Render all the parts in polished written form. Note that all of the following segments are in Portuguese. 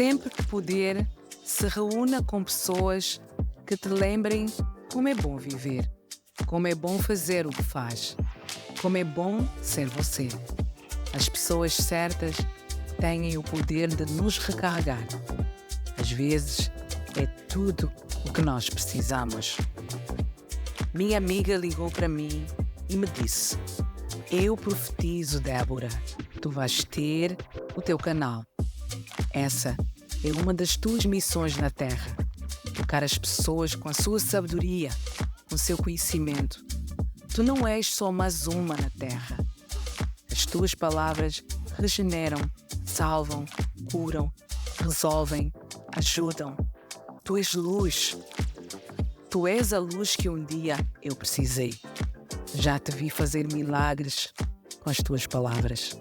Sempre que puder, se reúna com pessoas que te lembrem como é bom viver, como é bom fazer o que faz, como é bom ser você. As pessoas certas têm o poder de nos recarregar. Às vezes, é tudo o que nós precisamos. Minha amiga ligou para mim e me disse: eu profetizo, Débora, tu vais ter o teu canal. Essa é uma das tuas missões na Terra. Tocar as pessoas com a sua sabedoria, com o seu conhecimento. Tu não és só mais uma na Terra. As tuas palavras regeneram, salvam, curam, resolvem, ajudam. Tu és luz. Tu és a luz que um dia eu precisei. Já te vi fazer milagres com as tuas palavras.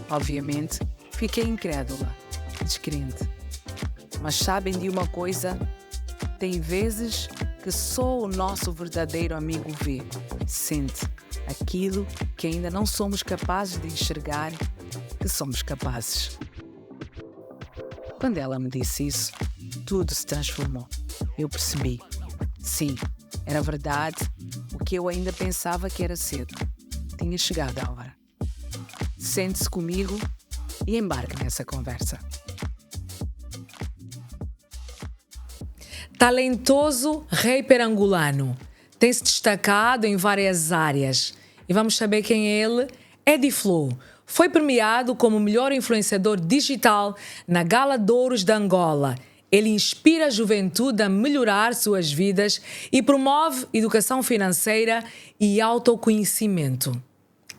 Obviamente, fiquei incrédula, descrente. Mas sabem de uma coisa? Tem vezes que só o nosso verdadeiro amigo vê, sente aquilo que ainda não somos capazes de enxergar que somos capazes. Quando ela me disse isso, tudo se transformou. Eu percebi. Sim, era verdade o que eu ainda pensava que era cedo. Tinha chegado a hora. Sente-se comigo e embarque nessa conversa. Talentoso rapper angolano. Tem-se destacado em várias áreas. E vamos saber quem é ele? Eddie Flow. Foi premiado como o melhor influenciador digital na Gala de Ouros de Angola. Ele inspira a juventude a melhorar suas vidas e promove educação financeira e autoconhecimento.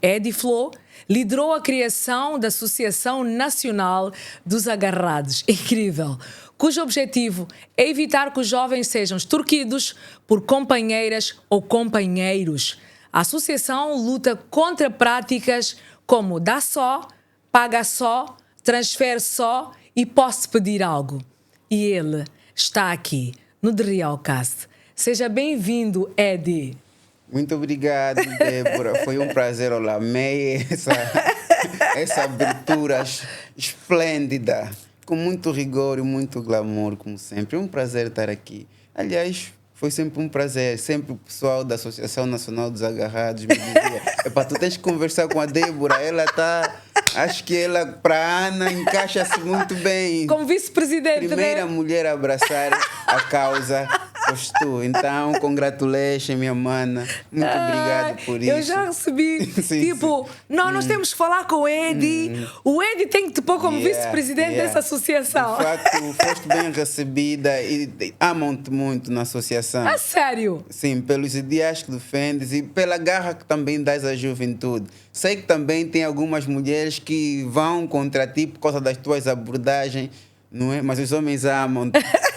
Eddie Flow liderou a criação da Associação Nacional dos Agarrados, incrível, cujo objetivo é evitar que os jovens sejam extorquidos por companheiras ou companheiros. A associação luta contra práticas como dá só, paga só, transfere só e posso pedir algo. E ele está aqui no The Realcast. Seja bem-vindo, Eddie. Muito obrigado, Débora. Foi um prazer. Olá, amei essa abertura esplêndida, com muito rigor e muito glamour, como sempre. É um prazer estar aqui. Aliás, foi sempre um prazer. Sempre o pessoal da Associação Nacional dos Agarrados me dizia: epá, tu tens que conversar com a Débora, ela está... Acho que ela, para a Ana, encaixa-se muito bem. Como vice-presidente, Primeira mulher a abraçar a causa foste tu. Então, congratulations, minha mana. Muito obrigado por isso. Eu já recebi, sim. nós temos que falar com o Eddie. O Eddie tem que te pôr como vice-presidente dessa associação. De facto, foste bem recebida e amam-te muito na associação. É sério? Sim, pelos ideais que defendes e pela garra que também dás à juventude. Sei que também tem algumas mulheres que vão contra ti por causa das tuas abordagens, não é? Mas os homens amam.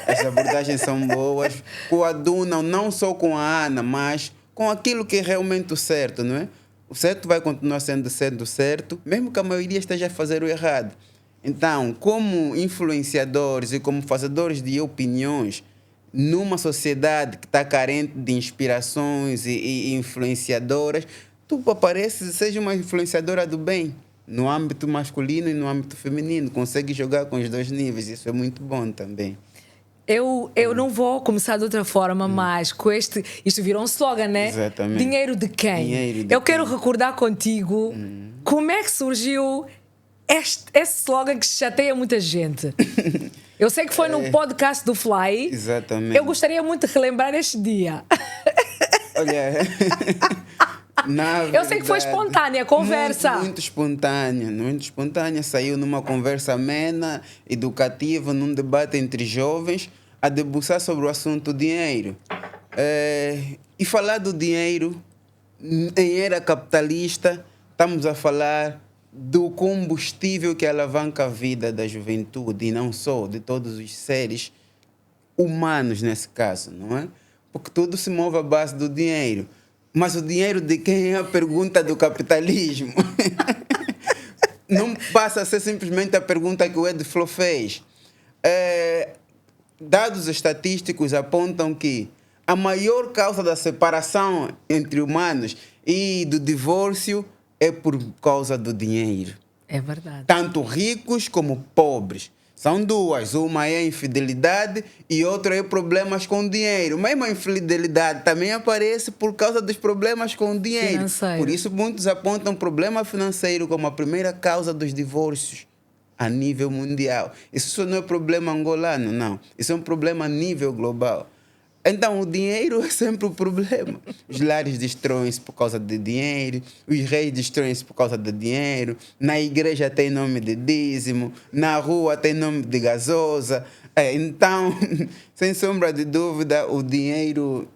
As abordagens são boas. Coadunam não só com a Ana, mas com aquilo que é realmente o certo, não é? O certo vai continuar sendo certo, mesmo que a maioria esteja a fazer o errado. Então, como influenciadores e como fazedores de opiniões, numa sociedade que está carente de inspirações e influenciadoras, tu apareces, seja uma influenciadora do bem, no âmbito masculino e no âmbito feminino. Consegue jogar com os dois níveis, isso é muito bom também. Eu não vou começar de outra forma, mas com isto virou um slogan, né? Exatamente. Dinheiro de quem? Dinheiro de Eu quero recordar contigo como é que surgiu esse slogan que chateia muita gente. Eu sei que foi no podcast do Fly. Exatamente. Eu gostaria muito de relembrar este dia. Olha... Eu sei que foi espontânea a conversa. Muito espontânea. Saiu numa conversa amena, educativa, num debate entre jovens, a debruçar sobre o assunto dinheiro. E falar do dinheiro, em era capitalista, estamos a falar do combustível que alavanca a vida da juventude, e não só, de todos os seres humanos nesse caso, não é? Porque tudo se move à base do dinheiro. Mas o dinheiro de quem é a pergunta do capitalismo? Não passa a ser simplesmente a pergunta que o Eddie Flow fez. Dados estatísticos apontam que a maior causa da separação entre humanos e do divórcio é por causa do dinheiro. É verdade. Tanto ricos como pobres. São duas. Uma é a infidelidade e outra é problemas com dinheiro. Mesmo a infidelidade também aparece por causa dos problemas com dinheiro. Financeiro. Por isso muitos apontam o problema financeiro como a primeira causa dos divórcios a nível mundial. Isso só não é problema angolano, não. Isso é um problema a nível global. Então, o dinheiro é sempre o problema. Os lares destroem-se por causa de dinheiro, os reis destroem-se por causa de dinheiro, na igreja tem nome de dízimo, na rua tem nome de gasosa. Então, sem sombra de dúvida, o dinheiro,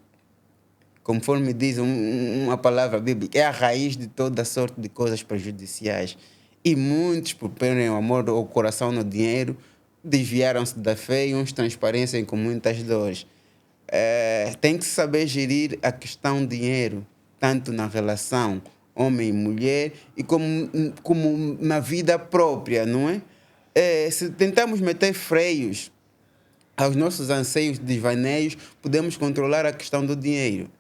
conforme diz uma palavra bíblica, é a raiz de toda sorte de coisas prejudiciais. E muitos, por perderem o amor ou o coração no dinheiro, desviaram-se da fé e uns transparecem com muitas dores. Tem que saber gerir a questão dinheiro, tanto na relação homem e mulher, e como na vida própria, não é? Se tentamos meter freios aos nossos anseios de desvaneios, podemos controlar a questão do dinheiro.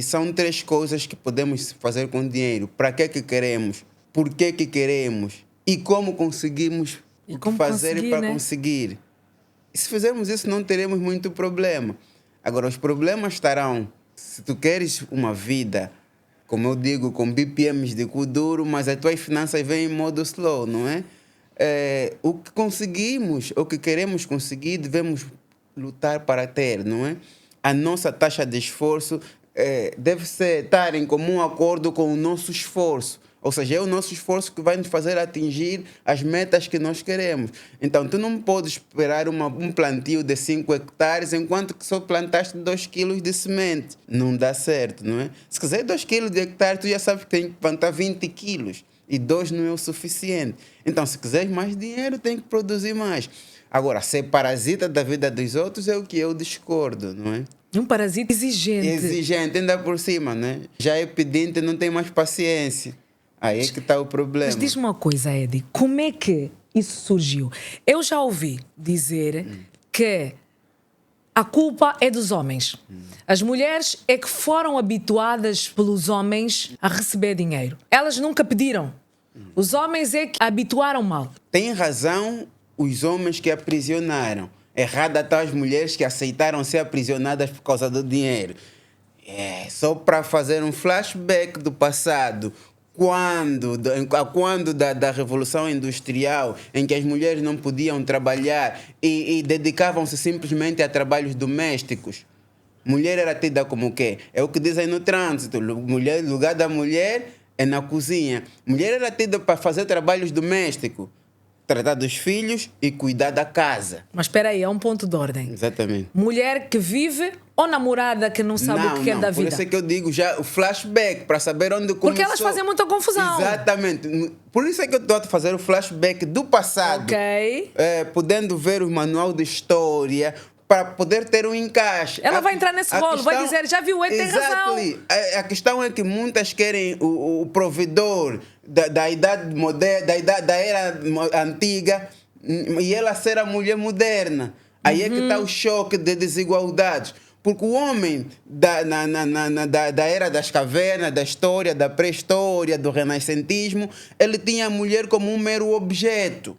São 3 coisas que podemos fazer com o dinheiro. Para que queremos? Por que queremos? E como conseguimos fazer para conseguir? E se fizermos isso, não teremos muito problema. Agora, os problemas estarão se tu queres uma vida, como eu digo, com BPMs de cu duro, mas as tuas finanças vêm em modo slow, não é? O que conseguimos, o que queremos conseguir, devemos lutar para ter, não é? A nossa taxa de esforço deve estar em comum acordo com o nosso esforço. Ou seja, é o nosso esforço que vai nos fazer atingir as metas que nós queremos. Então, tu não podes esperar um plantio de 5 hectares enquanto que só plantaste 2 quilos de semente. Não dá certo, não é? Se quiser 2 quilos de hectare, tu já sabes que tem que plantar 20 quilos. E 2 não é o suficiente. Então, se quiseres mais dinheiro, tem que produzir mais. Agora, ser parasita da vida dos outros é o que eu discordo, não é? Um parasita exigente. Exigente, ainda por cima, né? Já é pedinte, não tem mais paciência. Aí é que está o problema. Mas diz-me uma coisa, Eddie, como é que isso surgiu? Eu já ouvi dizer que a culpa é dos homens. As mulheres é que foram habituadas pelos homens a receber dinheiro. Elas nunca pediram. Os homens é que habituaram mal. Tem razão os homens que aprisionaram. Errada estão as mulheres que aceitaram ser aprisionadas por causa do dinheiro. Só para fazer um flashback do passado. Quando da Revolução Industrial, em que as mulheres não podiam trabalhar e dedicavam-se simplesmente a trabalhos domésticos, mulher era tida como o quê? É o que dizem no trânsito, lugar da mulher é na cozinha. Mulher era tida para fazer trabalhos domésticos, tratar dos filhos e cuidar da casa. Mas espera aí, é um ponto de ordem. Exatamente. Mulher que vive ou namorada que não sabe o que é da vida? Por isso é que eu digo já o flashback, para saber onde começou. Porque elas fazem muita confusão. Exatamente. Por isso é que eu estou a fazer o flashback do passado. Ok. Podendo ver o manual de história, para poder ter um encaixe. Ela vai entrar nesse rolo, vai dizer, já viu, ele tem razão. A questão é que muitas querem o provedor da idade moderna, da era antiga, e ela ser a mulher moderna. Aí é que está o choque de desigualdades. Porque o homem da era das cavernas, da história, da pré-história, do renascentismo, ele tinha a mulher como um mero objeto.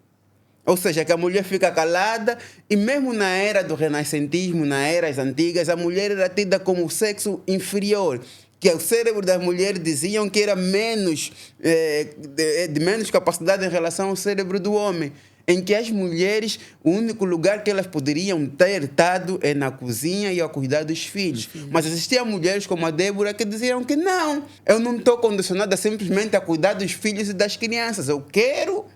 Ou seja, que a mulher fica calada, e mesmo na era do renascentismo, nas eras antigas, a mulher era tida como o sexo inferior, que o cérebro das mulheres diziam que era menos, de menos capacidade em relação ao cérebro do homem, em que as mulheres, o único lugar que elas poderiam ter estado é na cozinha e a cuidar dos filhos. Mas existiam mulheres como a Débora que diziam que não, eu não estou condicionada simplesmente a cuidar dos filhos e das crianças, eu quero...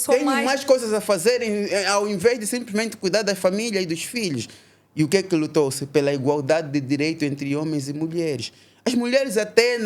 tenho mais coisas a fazer ao invés de simplesmente cuidar da família e dos filhos. E o que é que lutou-se? Pela igualdade de direito entre homens e mulheres. As mulheres até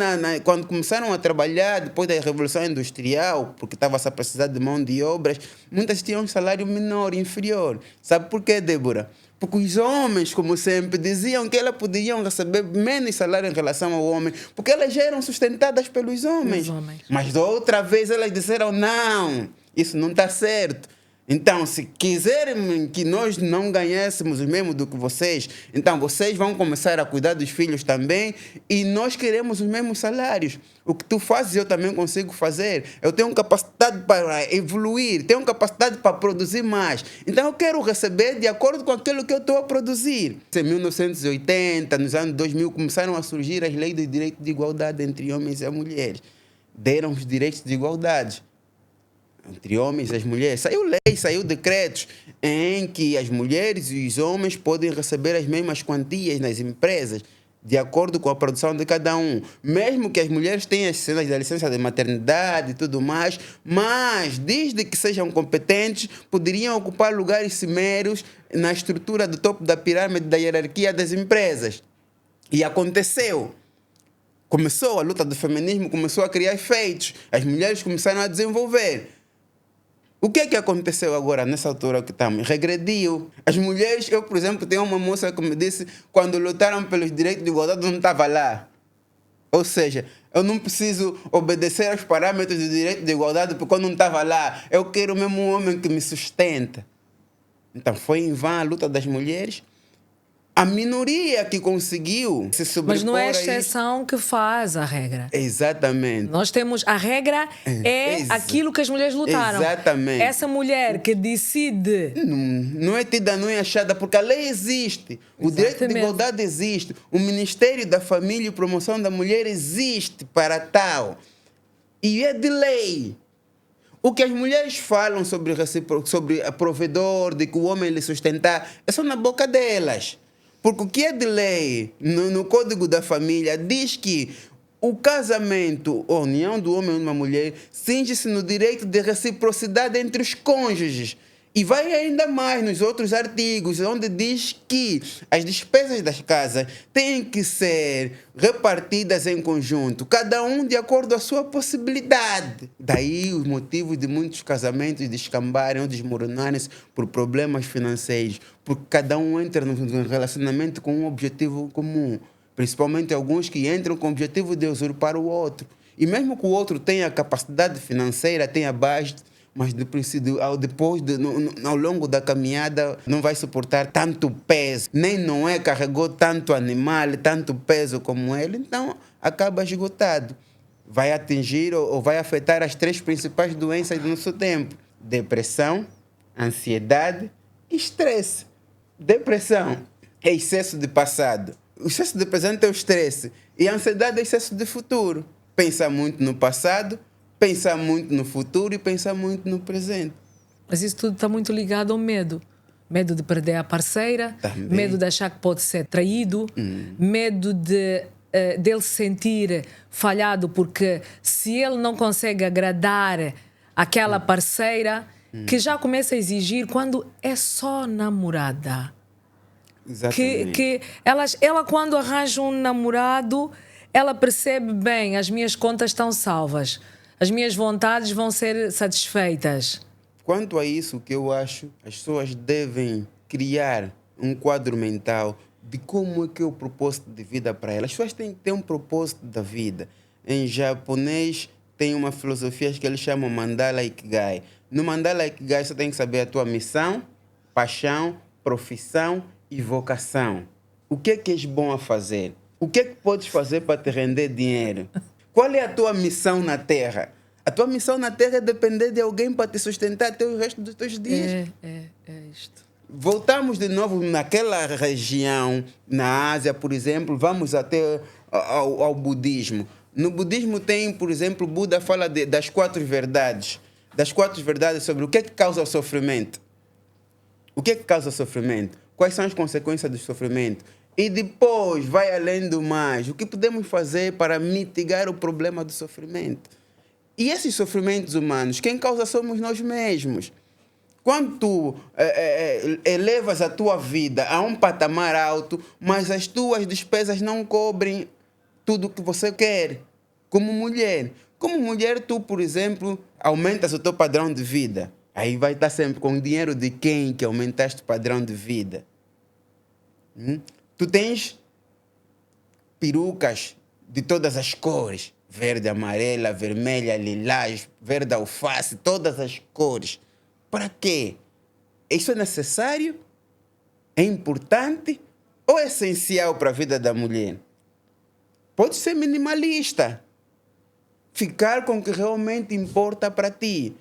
quando começaram a trabalhar depois da Revolução Industrial, porque estava-se a precisar de mão de obras, muitas tinham um salário menor, inferior. Sabe por quê, Débora? Porque os homens, como sempre, diziam que elas poderiam receber menos salário em relação ao homem, porque elas já eram sustentadas pelos homens. Mas outra vez elas disseram, não, isso não está certo. Então, se quiserem que nós não ganhássemos o mesmo do que vocês, então vocês vão começar a cuidar dos filhos também e nós queremos os mesmos salários. O que tu fazes, eu também consigo fazer. Eu tenho capacidade para evoluir, tenho capacidade para produzir mais. Então, eu quero receber de acordo com aquilo que eu estou a produzir. Em 1980, nos anos 2000, começaram a surgir as leis de direito de igualdade entre homens e mulheres. Deram os direitos de igualdade entre homens e as mulheres. Saiu lei, saiu decretos em que as mulheres e os homens podem receber as mesmas quantias nas empresas, de acordo com a produção de cada um. Mesmo que as mulheres tenham as cenas da licença de maternidade e tudo mais, mas, desde que sejam competentes, poderiam ocupar lugares cimeros na estrutura do topo da pirâmide da hierarquia das empresas. E aconteceu. Começou a luta do feminismo, começou a criar efeitos. As mulheres começaram a desenvolver. O que é que aconteceu agora, nessa altura que estamos? Regrediu. As mulheres, eu, por exemplo, tenho uma moça que me disse, quando lutaram pelos direitos de igualdade, eu não estava lá. Ou seja, eu não preciso obedecer aos parâmetros do direito de igualdade porque eu não estava lá. Eu quero mesmo um homem que me sustenta. Então, foi em vão a luta das mulheres. A minoria que conseguiu se sobrepor. Mas não é a exceção que faz a regra. Exatamente. Nós temos... A regra é aquilo que as mulheres lutaram. Exatamente. Essa mulher que decide... Não é tida, não é achada, porque a lei existe. O direito de igualdade existe. O Ministério da Família e Promoção da Mulher existe para tal. E é de lei. O que as mulheres falam sobre provedor, de que o homem lhe sustentar, é só na boca delas. Porque o que é de lei no Código da Família diz que o casamento, a união do homem e de uma mulher, cinge-se no direito de reciprocidade entre os cônjuges. E vai ainda mais nos outros artigos, onde diz que as despesas das casas têm que ser repartidas em conjunto, cada um de acordo com a sua possibilidade. Daí os motivos de muitos casamentos descambarem ou desmoronarem-se por problemas financeiros, porque cada um entra num relacionamento com um objetivo comum, principalmente alguns que entram com o objetivo de usurpar o outro. E mesmo que o outro tenha capacidade financeira, tenha base, mas depois, ao longo da caminhada, não vai suportar tanto peso. Nem Noé carregou tanto animal, tanto peso como ele, então acaba esgotado. Vai atingir ou vai afetar as 3 principais doenças do nosso tempo: depressão, ansiedade e estresse. Depressão é excesso de passado. O excesso de presente é o estresse. E a ansiedade é excesso de futuro. Pensa muito no passado, pensa muito no futuro e pensa muito no presente. Mas isso tudo está muito ligado ao medo. Medo de perder a parceira, também. Medo de achar que pode ser traído, medo dele se sentir falhado porque se ele não consegue agradar aquela parceira, que já começa a exigir quando é só namorada. Exatamente. Que ela quando arranja um namorado, ela percebe bem, as minhas contas estão salvas. As minhas vontades vão ser satisfeitas. Quanto a isso, que eu acho, as pessoas devem criar um quadro mental de como é que é o propósito de vida para elas. As pessoas têm que ter um propósito da vida. Em japonês, tem uma filosofia que eles chamam Mandala Ikigai. No Mandala Ikigai, você tem que saber a tua missão, paixão, profissão e vocação. O que é que és bom a fazer? O que é que podes fazer para te render dinheiro? Qual é a tua missão na Terra? A tua missão na Terra é depender de alguém para te sustentar até o resto dos teus dias. É isto. Voltamos de novo naquela região, na Ásia, por exemplo, vamos até ao budismo. No budismo tem, por exemplo, Buda fala das 4 verdades. Das 4 verdades sobre o que é que causa o sofrimento. O que é que causa o sofrimento? Quais são as consequências do sofrimento? E depois, vai além do mais. O que podemos fazer para mitigar o problema do sofrimento? E esses sofrimentos humanos, quem causa somos nós mesmos. Quando tu elevas a tua vida a um patamar alto, mas as tuas despesas não cobrem tudo o que você quer, como mulher. Como mulher, tu, por exemplo, aumentas o teu padrão de vida. Aí vai estar sempre com o dinheiro de quem que aumentaste o padrão de vida. Tu tens perucas de todas as cores. Verde, amarela, vermelha, lilás, verde alface, todas as cores. Para quê? Isso é necessário? É importante? Ou é essencial para a vida da mulher? Pode ser minimalista. Ficar com o que realmente importa para ti.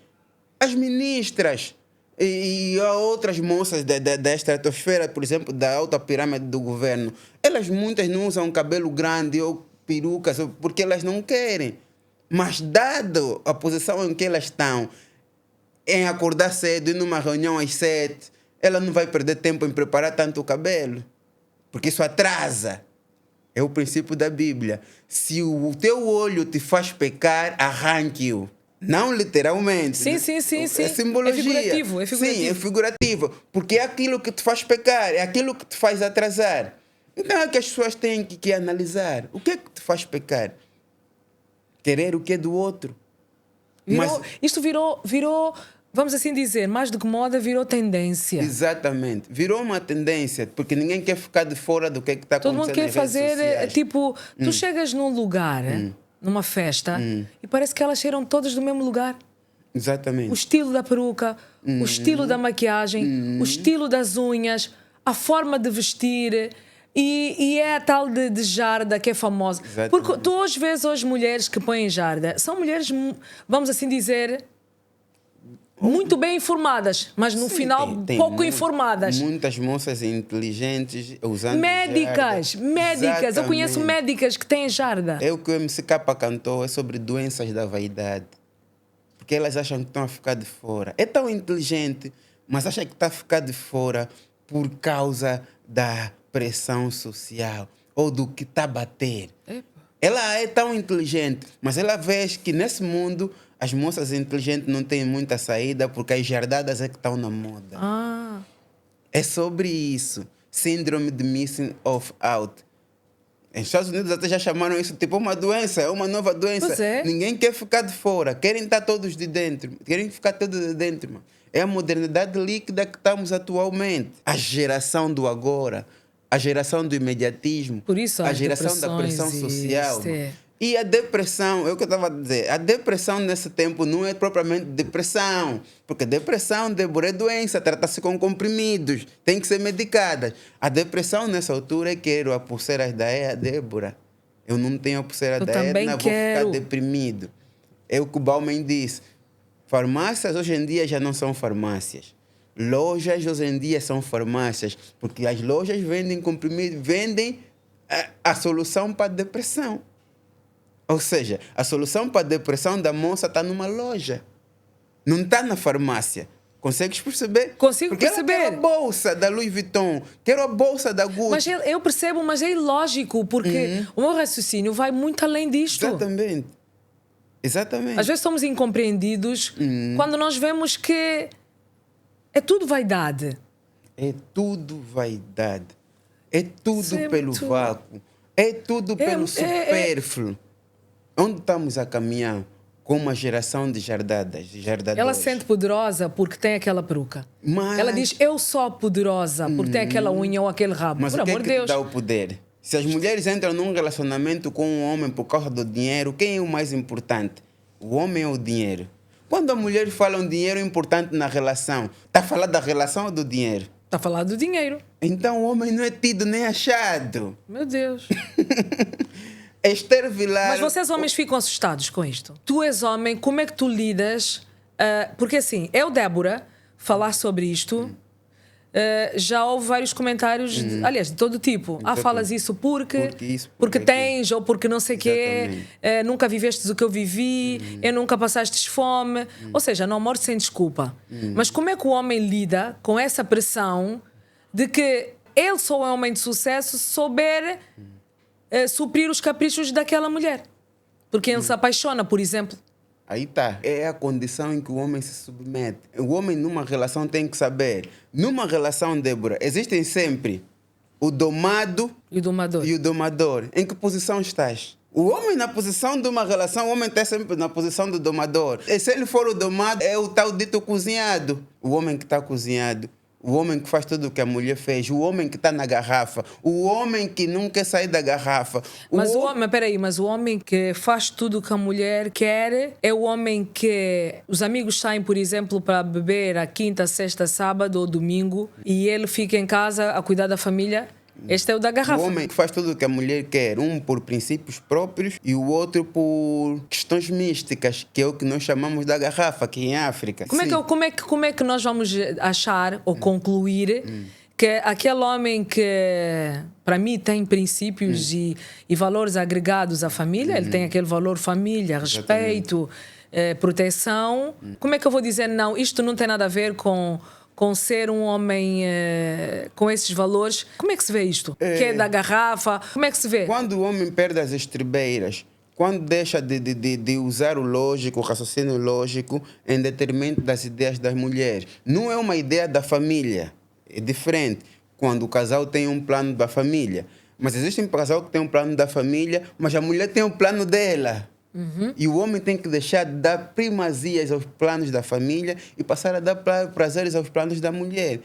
As ministras e outras moças da estratosfera, por exemplo, da alta pirâmide do governo, elas muitas não usam cabelo grande ou perucas porque elas não querem. Mas dado a posição em que elas estão, em acordar cedo, ir numa reunião às 7, ela não vai perder tempo em preparar tanto o cabelo, porque isso atrasa. É o princípio da Bíblia. Se o teu olho te faz pecar, arranque-o. Não literalmente. Sim. É simbologia. É figurativo. Sim, é figurativo. Porque é aquilo que te faz pecar, é aquilo que te faz atrasar. Então é que as pessoas têm que analisar. O que é que te faz pecar? Querer o que é do outro. Isto virou, vamos assim dizer, mais do que moda, virou tendência. Exatamente. Virou uma tendência, porque ninguém quer ficar de fora do que está acontecendo. Todo mundo quer nas redes fazer, sociais. tipo, tu chegas num lugar, numa festa, e parece que elas cheiram todas do mesmo lugar. Exatamente. O estilo da peruca, o estilo da maquiagem, o estilo das unhas, a forma de vestir. E é a tal de jarda que é famosa. Exatamente. Porque tu hoje vês mulheres que põem jarda. São mulheres, vamos assim dizer, muito bem informadas, mas no final tem pouco informadas. Muitas moças inteligentes usando Médicas. Eu conheço Exatamente. médicas que têm jarda. É o que o MC Capa cantou, é sobre doenças da vaidade. Porque elas acham que estão a ficar de fora. É tão inteligente, mas acha que está a ficar de fora por causa da pressão social ou do que está a bater. Epa. Ela é tão inteligente, mas ela vê que nesse mundo as moças inteligentes não têm muita saída porque as jardadas é que estão na moda. Ah, É sobre isso. Síndrome de missing of out. Nos Estados Unidos até já chamaram isso tipo uma doença, é uma nova doença. Pois é. Ninguém quer ficar de fora, querem estar todos de dentro, querem ficar todos de dentro. Mano. É a modernidade líquida que estamos atualmente. A geração do agora, a geração do imediatismo, Por isso a as geração da pressão depressões e social. isto é. E a depressão, é o que eu estava a dizer, a depressão nesse tempo não é propriamente depressão, porque depressão, Débora, é doença, trata-se com comprimidos, tem que ser medicada. A depressão nessa altura é quero a pulseira da EA, Débora. Eu não tenho a pulseira Eu da também Edna, vou quero. ficar deprimido. É o que o Bauman disse. Farmácias hoje em dia já não são farmácias. Lojas hoje em dia são farmácias, porque as lojas vendem comprimidos, vendem a solução para a depressão. Ou seja, a solução para a depressão da moça está numa loja. Não está na farmácia. Consegues perceber? Consigo Porque perceber. Ela quer a bolsa da Louis Vuitton, quer a bolsa da Gucci. Mas eu percebo, mas é ilógico, porque o meu raciocínio vai muito além disto. Exatamente. Exatamente. Às vezes somos incompreendidos quando nós vemos que é tudo vaidade. É tudo vaidade. É tudo Isso é pelo muito- vácuo. É tudo pelo supérfluo. Onde estamos a caminhar com uma geração de jardadas, de jardadores? Ela se sente poderosa porque tem aquela peruca. Mas- Ela diz, eu sou poderosa porque tem aquela unha ou aquele rabo. Mas Por o que é amor que de te Deus. dá o poder? Se as mulheres entram num relacionamento com um homem por causa do dinheiro, quem é o mais importante? O homem ou o dinheiro? Quando a mulher fala um dinheiro importante na relação, está a falar da relação ou do dinheiro? Está a falar do dinheiro. Então o homem não é tido nem achado. Meu Deus. Esther Vilar... Mas vocês homens ficam assustados com isto. Tu és homem, como é que tu lidas? Porque assim, eu, Débora, falar sobre isto, já houve vários comentários, aliás, de todo tipo. Falas isso porque porque tens, ou porque não sei o quê, Exatamente. nunca vivestes o que eu vivi, eu nunca passaste fome. Ou seja, não morre sem desculpa. Mas como é que o homem lida com essa pressão de que ele só é um homem de sucesso se souber suprir os caprichos daquela mulher? Porque ele se apaixona, por exemplo. Aí está. É a condição em que o homem se submete. O homem numa relação tem que saber. Numa relação, Débora, existem sempre o domado E o domador. e o domador. Em que posição estás? O homem na posição de uma relação, o homem está sempre na posição do domador. E se ele for o domado, é o tal dito cozinhado. O homem que está cozinhado, o homem que faz tudo o que a mulher fez, o homem que está na garrafa, o homem que não quer sair da garrafa. Mas o homem que faz tudo o que a mulher quer é o homem que os amigos saem, por exemplo, para beber a quinta, sexta, sábado ou domingo e ele fica em casa a cuidar da família. Este é o da garrafa. O homem que faz tudo o que a mulher quer, um por princípios próprios e o outro por questões místicas, que é o que nós chamamos da garrafa aqui em África. Como é que nós vamos achar ou concluir que aquele homem que, para mim, tem princípios e valores agregados à família, ele tem aquele valor família, respeito, proteção. Como é que eu vou dizer, não, isto não tem nada a ver com ser um homem com esses valores? Como é que se vê isto? Que é da garrafa? Como é que se vê? Quando o homem perde as estribeiras, quando deixa de usar o lógico, o raciocínio lógico, em detrimento das ideias das mulheres. Não é uma ideia da família. É diferente quando o casal tem um plano da família. Mas existe um casal que tem um plano da família, mas a mulher tem um plano dela. E o homem tem que deixar de dar primazias aos planos da família e passar a dar prazeres aos planos da mulher.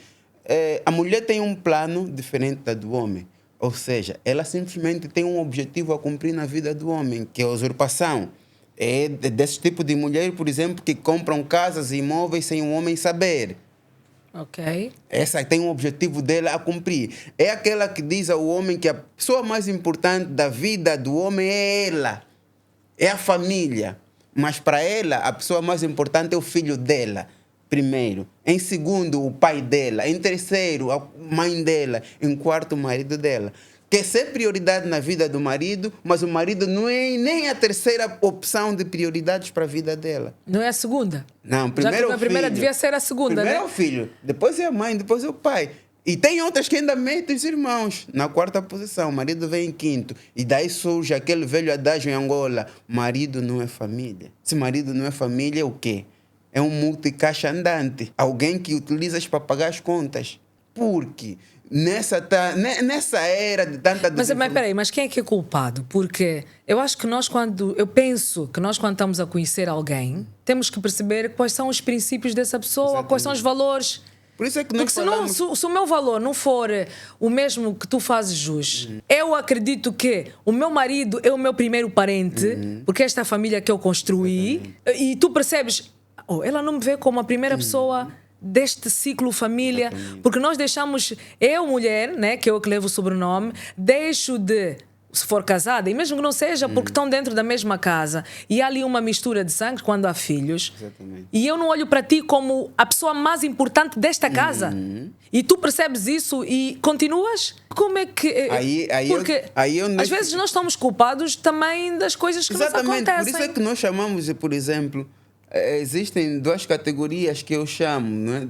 A mulher tem um plano diferente da do homem. Ou seja, ela simplesmente tem um objetivo a cumprir na vida do homem, que é a usurpação. É desse tipo de mulher, por exemplo, que compram casas e imóveis sem um homem saber. Ok. Essa tem um objetivo dela a cumprir. É aquela que diz ao homem que a pessoa mais importante da vida do homem é ela. É a família, mas para ela a pessoa mais importante é o filho dela, primeiro. Em segundo, o pai dela. Em terceiro, a mãe dela. Em quarto, o marido dela. Quer ser prioridade na vida do marido, mas o marido não é nem a terceira opção de prioridades para a vida dela. Não é a segunda? Não, primeiro é o filho. A primeira devia ser a segunda, primeiro né? é o filho, depois é a mãe, depois é o pai. E tem outras que ainda metem os irmãos na quarta posição. O marido vem em quinto. E daí surge aquele velho adágio em Angola. Marido não é família. Se marido não é família, é o quê? É um multicaixa andante. Alguém que utiliza para pagar as contas. Porque nessa era de tanta... Mas peraí, mas quem é que é culpado? Porque eu acho que eu penso que nós quando estamos a conhecer alguém, temos que perceber quais são os princípios dessa pessoa, Exatamente. Quais são os valores... Por isso é que nós falamos... se o meu valor não for o mesmo que tu fazes jus, eu acredito que o meu marido é o meu primeiro parente, porque esta é a família que eu construí, e tu percebes, ela não me vê como a primeira pessoa deste ciclo família, porque nós deixamos, eu mulher, né, que eu que levo o sobrenome, deixo de... Se for casada, e mesmo que não seja, porque estão dentro da mesma casa e há ali uma mistura de sangue quando há filhos. Exatamente. E eu não olho para ti como a pessoa mais importante desta casa. E tu percebes isso e continuas? Como é que... Porque às vezes nós estamos culpados também das coisas que nos acontecem. Por isso é que nós chamamos, por exemplo, existem duas categorias que eu chamo, não é?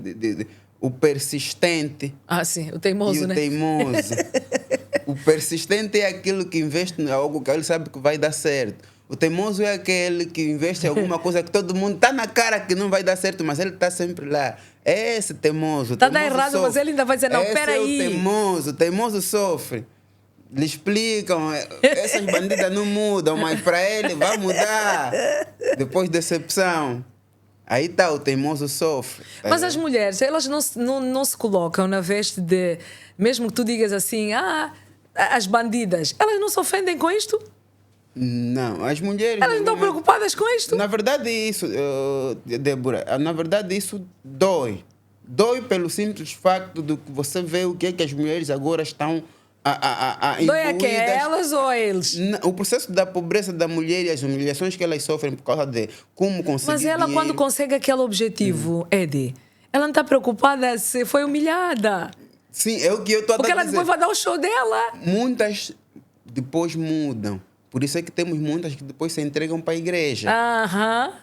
O persistente. Sim, o teimoso, e o né? teimoso. O persistente é aquele que investe em algo que ele sabe que vai dar certo. O teimoso é aquele que investe em alguma coisa que todo mundo está na cara que não vai dar certo, mas ele está sempre lá. É esse teimoso. Está a dar errado, sofre. mas ele ainda vai dizer, não, peraí. É o teimoso sofre. Lhe explicam, essas bandidas não mudam, mas para ele vai mudar. Depois da decepção. Aí está, o teimoso sofre. Mas as mulheres, elas não se colocam na veste de... Mesmo que tu digas assim, as bandidas, elas não se ofendem com isto? Não, as mulheres... Elas não estão preocupadas com isto? Na verdade, isso, Débora, na verdade, isso dói. Dói pelo simples facto de que você vê o que é que as mulheres agora estão... Dói a quem? A elas ou a eles? O processo da pobreza da mulher e as humilhações que elas sofrem por causa de como conseguir Mas ela, dinheiro. quando consegue aquele objetivo, Eddie, ela não está preocupada se foi humilhada. Sim, é o que eu estou a dizer. Porque ela depois vai dar o show dela. Muitas depois mudam. Por isso é que temos muitas que depois se entregam para a igreja.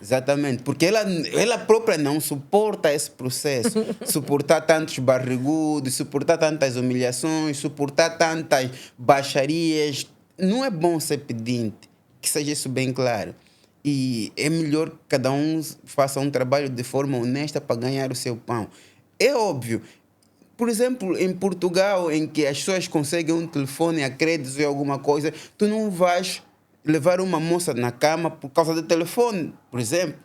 Exatamente. Porque ela própria não suporta esse processo. Suportar tantos barrigudos, suportar tantas humilhações, suportar tantas baixarias. Não é bom ser pedinte. Que seja isso bem claro. E é melhor que cada um faça um trabalho de forma honesta para ganhar o seu pão. É óbvio. Por exemplo, em Portugal, em que as pessoas conseguem um telefone a crédito ou alguma coisa, tu não vais levar uma moça na cama por causa do telefone, por exemplo.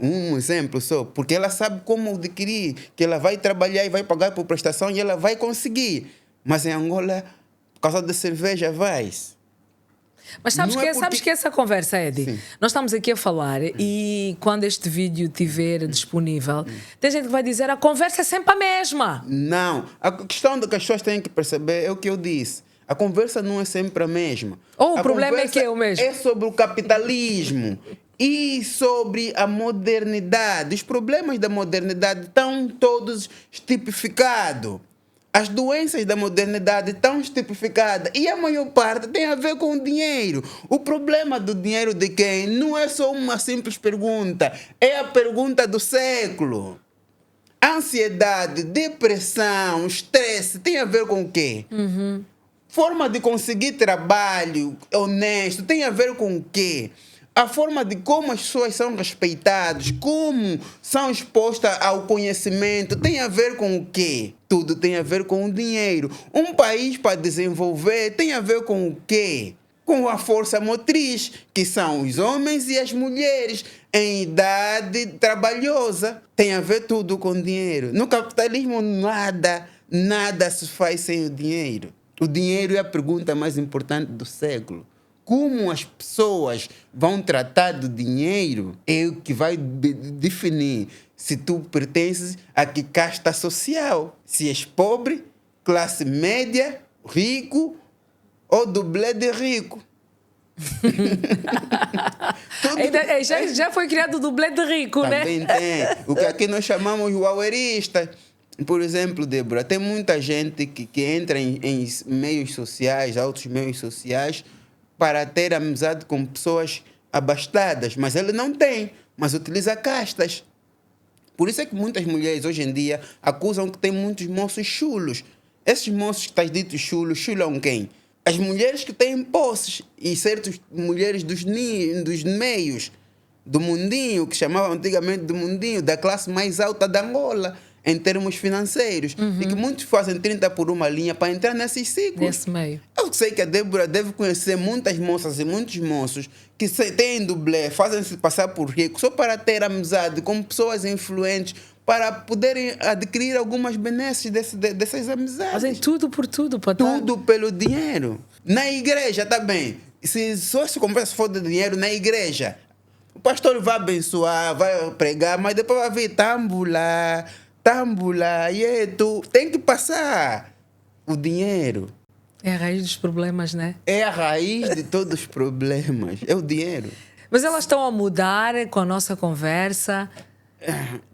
Um exemplo só, porque ela sabe como adquirir, que ela vai trabalhar e vai pagar por prestação e ela vai conseguir. Mas em Angola, por causa da cerveja, vai. Mas sabes que essa conversa, Eddie, Sim. nós estamos aqui a falar e quando este vídeo estiver disponível, tem gente que vai dizer a conversa é sempre a mesma. Não. A questão que as pessoas têm que perceber é o que eu disse. A conversa não é sempre a mesma. Ou o A problema é conversa que é o mesmo. É sobre o capitalismo e sobre a modernidade. Os problemas da modernidade estão todos tipificados. As doenças da modernidade estão tipificadas e a maior parte tem a ver com o dinheiro. O problema do dinheiro de quem não é só uma simples pergunta, é a pergunta do século. Ansiedade, depressão, estresse, tem a ver com o quê? Forma de conseguir trabalho honesto, tem a ver com o quê? A forma de como as pessoas são respeitadas, como são expostas ao conhecimento, tem a ver com o quê? Tudo tem a ver com o dinheiro. Um país para desenvolver tem a ver com o quê? Com a força motriz, que são os homens e as mulheres em idade trabalhosa. Tem a ver tudo com dinheiro. No capitalismo, nada se faz sem o dinheiro. O dinheiro é a pergunta mais importante do século. Como as pessoas vão tratar do dinheiro é o que vai definir se tu pertences a que casta social. Se és pobre, classe média, rico ou dublê de rico. Já foi criado o dublê de rico, Também né? tem. O que aqui nós chamamos de uauerista. Por exemplo, Débora, tem muita gente que entra em meios sociais, altos meios sociais, para ter amizade com pessoas abastadas, mas ele não tem, mas utiliza castas. Por isso é que muitas mulheres hoje em dia acusam que tem muitos moços chulos. Esses moços que estás dito chulos, chulam quem? As mulheres que têm posses e certas mulheres dos meios, do mundinho, que chamavam antigamente do mundinho, da classe mais alta da Angola, em termos financeiros. E que muitos fazem 30 por uma linha para entrar nesses ciclos. Nesse meio. Eu sei que a Débora deve conhecer muitas moças e muitos moços que têm dublê, fazem-se passar por ricos só para ter amizade com pessoas influentes, para poderem adquirir algumas benesses dessas amizades. Fazem tudo por tudo, Tudo pelo dinheiro. Na igreja, tá bem. Se só se conversa for de dinheiro na igreja, o pastor vai abençoar, vai pregar, mas depois vai vir tambula, e tu tem que passar o dinheiro. É a raiz dos problemas, né? É a raiz de todos os problemas, é o dinheiro. Mas elas estão a mudar com a nossa conversa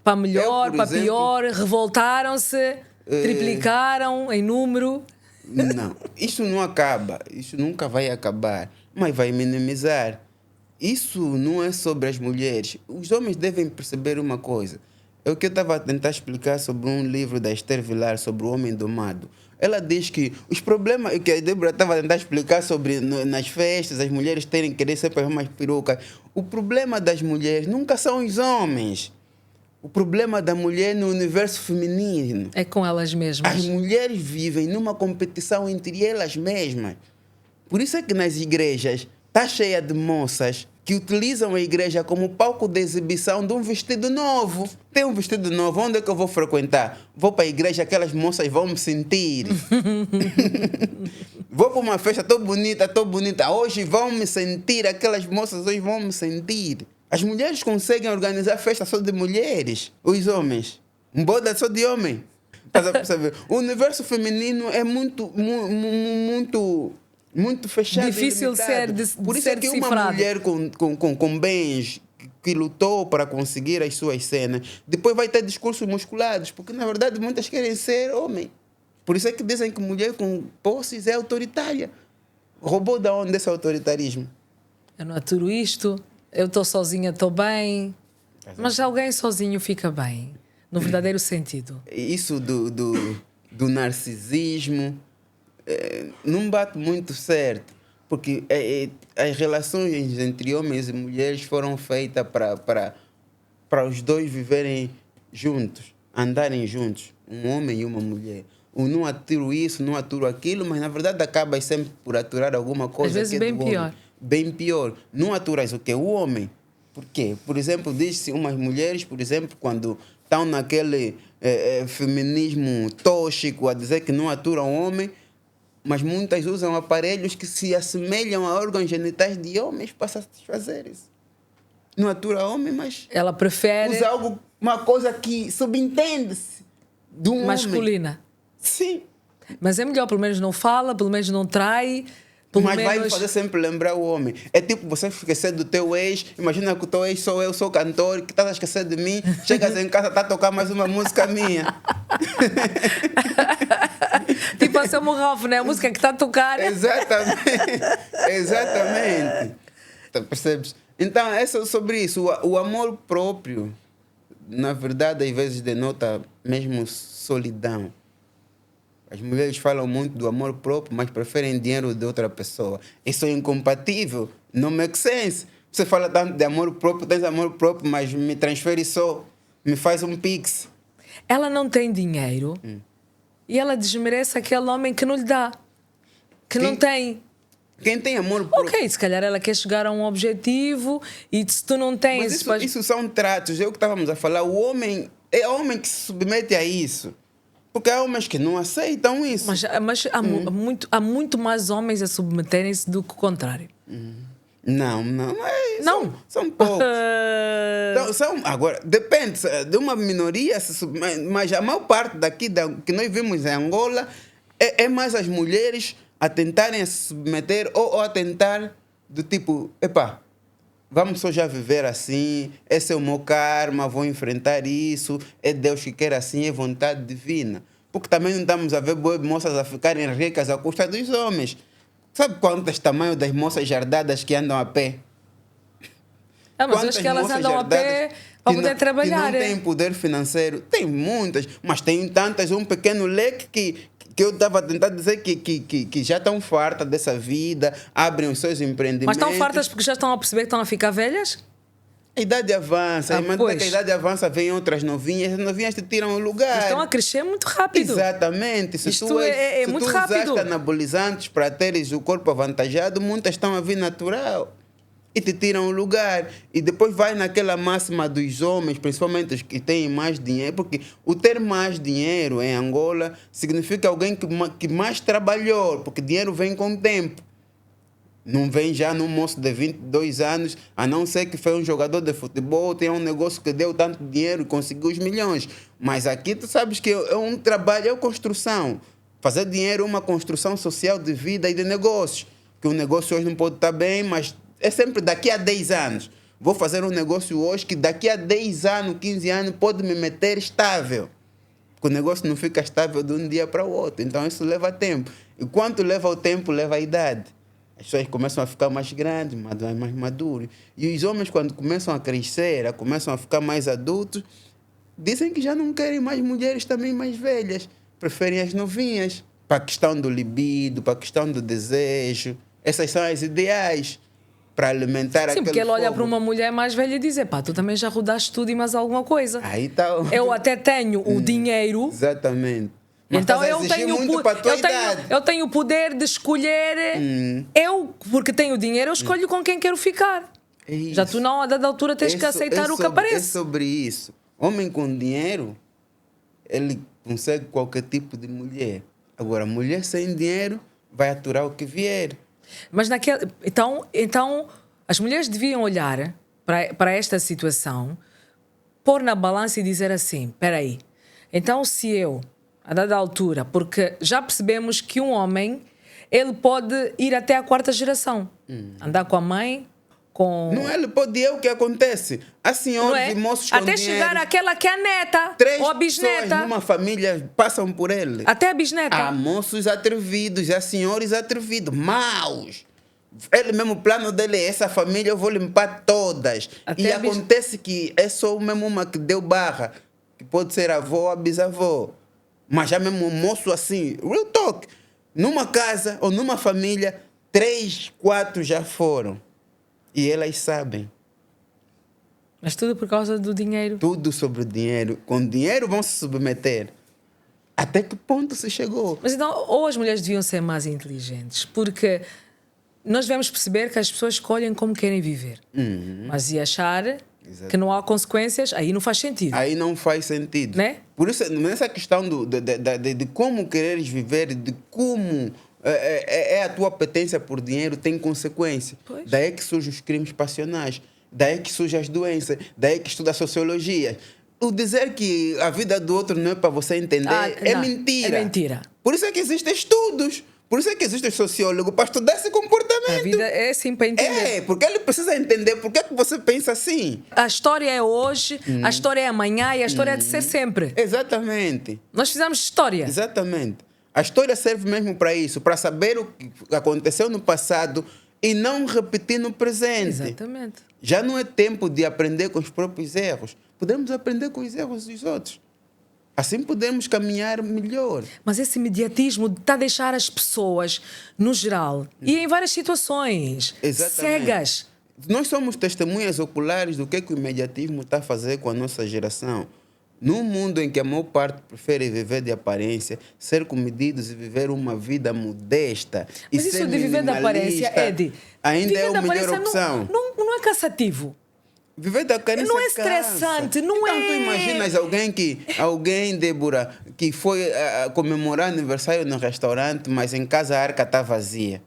para melhor, por para exemplo, pior, revoltaram-se, triplicaram em número. Não, isso não acaba, isso nunca vai acabar, mas vai minimizar. Isso não é sobre as mulheres. Os homens devem perceber uma coisa. É o que eu estava a tentar explicar sobre um livro da Esther Vilar sobre o homem domado. Ela diz que os problemas que a Débora estava a tentar explicar sobre nas festas, as mulheres terem que querer sempre as mais perucas. O problema das mulheres nunca são os homens. O problema da mulher no universo feminino. É com elas mesmas. As mulheres vivem numa competição entre elas mesmas. Por isso é que nas igrejas está cheia de moças que utilizam a igreja como palco de exibição de um vestido novo. Tem um vestido novo, onde é que eu vou frequentar? Vou para a igreja, aquelas moças vão me sentir. Vou para uma festa, estou bonita. Hoje vão me sentir, aquelas moças hoje vão me sentir. As mulheres conseguem organizar festa só de mulheres. Os homens, boda só de homem. Estás a perceber? O universo feminino é muito fechado. Difícil e limitado. Por isso é que uma mulher com bens que lutou para conseguir as suas cenas, depois vai ter discursos musculados, porque na verdade muitas querem ser homem. Por isso é que dizem que mulher com posses é autoritária. Roubou da onde esse autoritarismo? Eu não aturo isto, eu estou sozinha, estou bem. Mas alguém sozinho fica bem, no verdadeiro sentido. Isso do narcisismo não bate muito certo, porque as relações entre homens e mulheres foram feitas para os dois viverem juntos, andarem juntos, um homem e uma mulher. Um não aturo isso, não aturo aquilo, mas na verdade acaba sempre por aturar alguma coisa. Às vezes que é bem do pior. homem. Bem pior. Não aturas o que? O homem. Por quê? Por exemplo, diz-se umas mulheres, por exemplo, quando estão naquele feminismo tóxico a dizer que não aturam homem, mas muitas usam aparelhos que se assemelham a órgãos genitais de homens para satisfazer isso. Não atura homem, mas Ela prefere usa algo, uma coisa que subentende-se de um masculina. homem. Sim. Mas é melhor, pelo menos não fala, pelo menos não trai. Pelo Mas vai menos... fazer sempre lembrar o homem. É tipo você esquecer do teu ex. Imagina que o teu ex sou eu, sou cantor, que estás a esquecer de mim. Chegas em casa, está a tocar mais uma música minha. Tipo a Samuel Ralph, né? A música que está a tocar. Exatamente. Exatamente. Então, percebes? Então, é sobre isso. O amor próprio, na verdade, às vezes denota mesmo solidão. As mulheres falam muito do amor próprio, mas preferem dinheiro de outra pessoa. Isso é incompatível. Não make sense. Você fala tanto de amor próprio, tens amor próprio, mas me transfere só. Me faz um pix. Ela não tem dinheiro e ela desmerece aquele homem que não lhe dá. Que não tem. Quem tem amor próprio... Ok, se calhar ela quer chegar a um objetivo e se tu não tens... Mas isso são tratos. É o que estávamos a falar. O homem... É o homem que se submete a isso. Porque há homens que não aceitam isso. Mas há muito mais homens a submeterem-se do que o contrário. Não. Não? São poucos. Agora, depende. De uma minoria, mas a maior parte daqui que nós vimos em Angola é mais as mulheres a tentarem se submeter ou a tentar do tipo, epá, vamos só já viver assim, esse é o meu karma, vou enfrentar isso, é Deus que quer assim, é vontade divina. Porque também não estamos a ver boas moças a ficarem ricas à custa dos homens. Sabe quantos tamanhos das moças jardadas que andam a pé? Mas eu acho que elas andam a pé para poder trabalhar. Que não têm poder financeiro. Tem muitas, mas tem tantas, um pequeno leque que eu estava a tentar dizer que já estão fartas dessa vida, abrem os seus empreendimentos. Mas estão fartas porque já estão a perceber que estão a ficar velhas? A idade avança, mas que a idade avança, vem outras novinhas, as novinhas te tiram o lugar. Estão a crescer muito rápido. Exatamente. Se Isto tu muito usaste rápido. anabolizantes para teres o corpo avantajado, muitas estão a vir natural. E te tiram o lugar. E depois vai naquela máxima dos homens, principalmente os que têm mais dinheiro, porque o ter mais dinheiro em Angola significa alguém que mais trabalhou, porque dinheiro vem com o tempo. Não vem já num moço de 22 anos, a não ser que foi um jogador de futebol, tem um negócio que deu tanto dinheiro e conseguiu os milhões. Mas aqui tu sabes que é um trabalho, é construção. Fazer dinheiro é uma construção social de vida e de negócios. Que o negócio hoje não pode estar bem, mas é sempre daqui a 10 anos. Vou fazer um negócio hoje que daqui a 10 anos, 15 anos pode me meter estável. Porque o negócio não fica estável de um dia para o outro. Então isso leva tempo. E quanto leva o tempo, leva a idade. As pessoas começam a ficar mais grandes, mais maduros. E os homens, quando começam a crescer, começam a ficar mais adultos, dizem que já não querem mais mulheres também mais velhas. Preferem as novinhas. Para a questão do libido, para a questão do desejo. Essas são as ideais para alimentar aquele fogo. Sim, porque ele olha para uma mulher mais velha e diz, pá, tu também já rodaste tudo e mais alguma coisa. Aí tá. Eu até tenho o dinheiro. Exatamente. Mas Então eu tenho o poder de escolher. Eu, porque tenho dinheiro, eu escolho com quem quero ficar. Já tu não, a dada altura, tens que aceitar o que aparece. É sobre isso. Homem com dinheiro, ele consegue qualquer tipo de mulher. Agora, mulher sem dinheiro vai aturar o que vier. Mas então as mulheres deviam olhar para esta situação, pôr na balança e dizer assim, espera aí, então se eu, a dada altura, porque já percebemos que um homem, ele pode ir até a 4ª geração, andar com a mãe, com... Não, ele pode, é o que acontece. Há senhores e moços com até dinheiro, chegar àquela que é a neta, 3 ou a bisneta. pessoas numa família passam por ele. Até a bisneta. Há moços atrevidos, há senhores atrevidos, maus. Ele mesmo, o plano dele é essa família, eu vou limpar todas. Até e acontece que é só mesmo uma que deu barra, que pode ser avó ou bisavó. Mas já mesmo um moço assim, real talk, numa casa ou numa família, 3, 4 já foram. E elas sabem. Mas tudo por causa do dinheiro. Tudo sobre o dinheiro. Com dinheiro vão se submeter. Até que ponto se chegou? Mas então, ou as mulheres deviam ser mais inteligentes, porque nós devemos perceber que as pessoas escolhem como querem viver. Mas e achar que não há consequências, aí não faz sentido. Aí não faz sentido. Né? Por isso, nessa questão de como quereres viver, de como é a tua apetência por dinheiro, tem consequência. Pois. Daí que surgem os crimes passionais, daí que surgem as doenças, daí que estuda a sociologia. O dizer que a vida do outro não é para você entender é não, mentira. é mentira. Por isso é que existem estudos. Por isso é que existem sociólogos para estudar esse comportamento. A vida é assim para entender. É, porque ele precisa entender por que você pensa assim. A história é hoje, a história é amanhã e a história é de ser sempre. Exatamente. Nós fizemos história. Exatamente. A história serve mesmo para isso, para saber o que aconteceu no passado e não repetir no presente. Exatamente. Já não é tempo de aprender com os próprios erros. Podemos aprender com os erros dos outros. Assim podemos caminhar melhor. Mas esse imediatismo está a deixar as pessoas, no geral, e em várias situações, Exatamente. cegas. Nós somos testemunhas oculares do que o imediatismo está a fazer com a nossa geração. Num mundo em que a maior parte prefere viver de aparência, ser comedidos e viver uma vida modesta e Mas ser isso de viver de aparência, minimalista, Edi, ainda viver é de a melhor aparência opção. não é cansativo. Viver da carência Não é cansa. estressante, não então, é... tu imaginas alguém, Débora, que foi comemorar aniversário no restaurante, mas em casa a arca está vazia.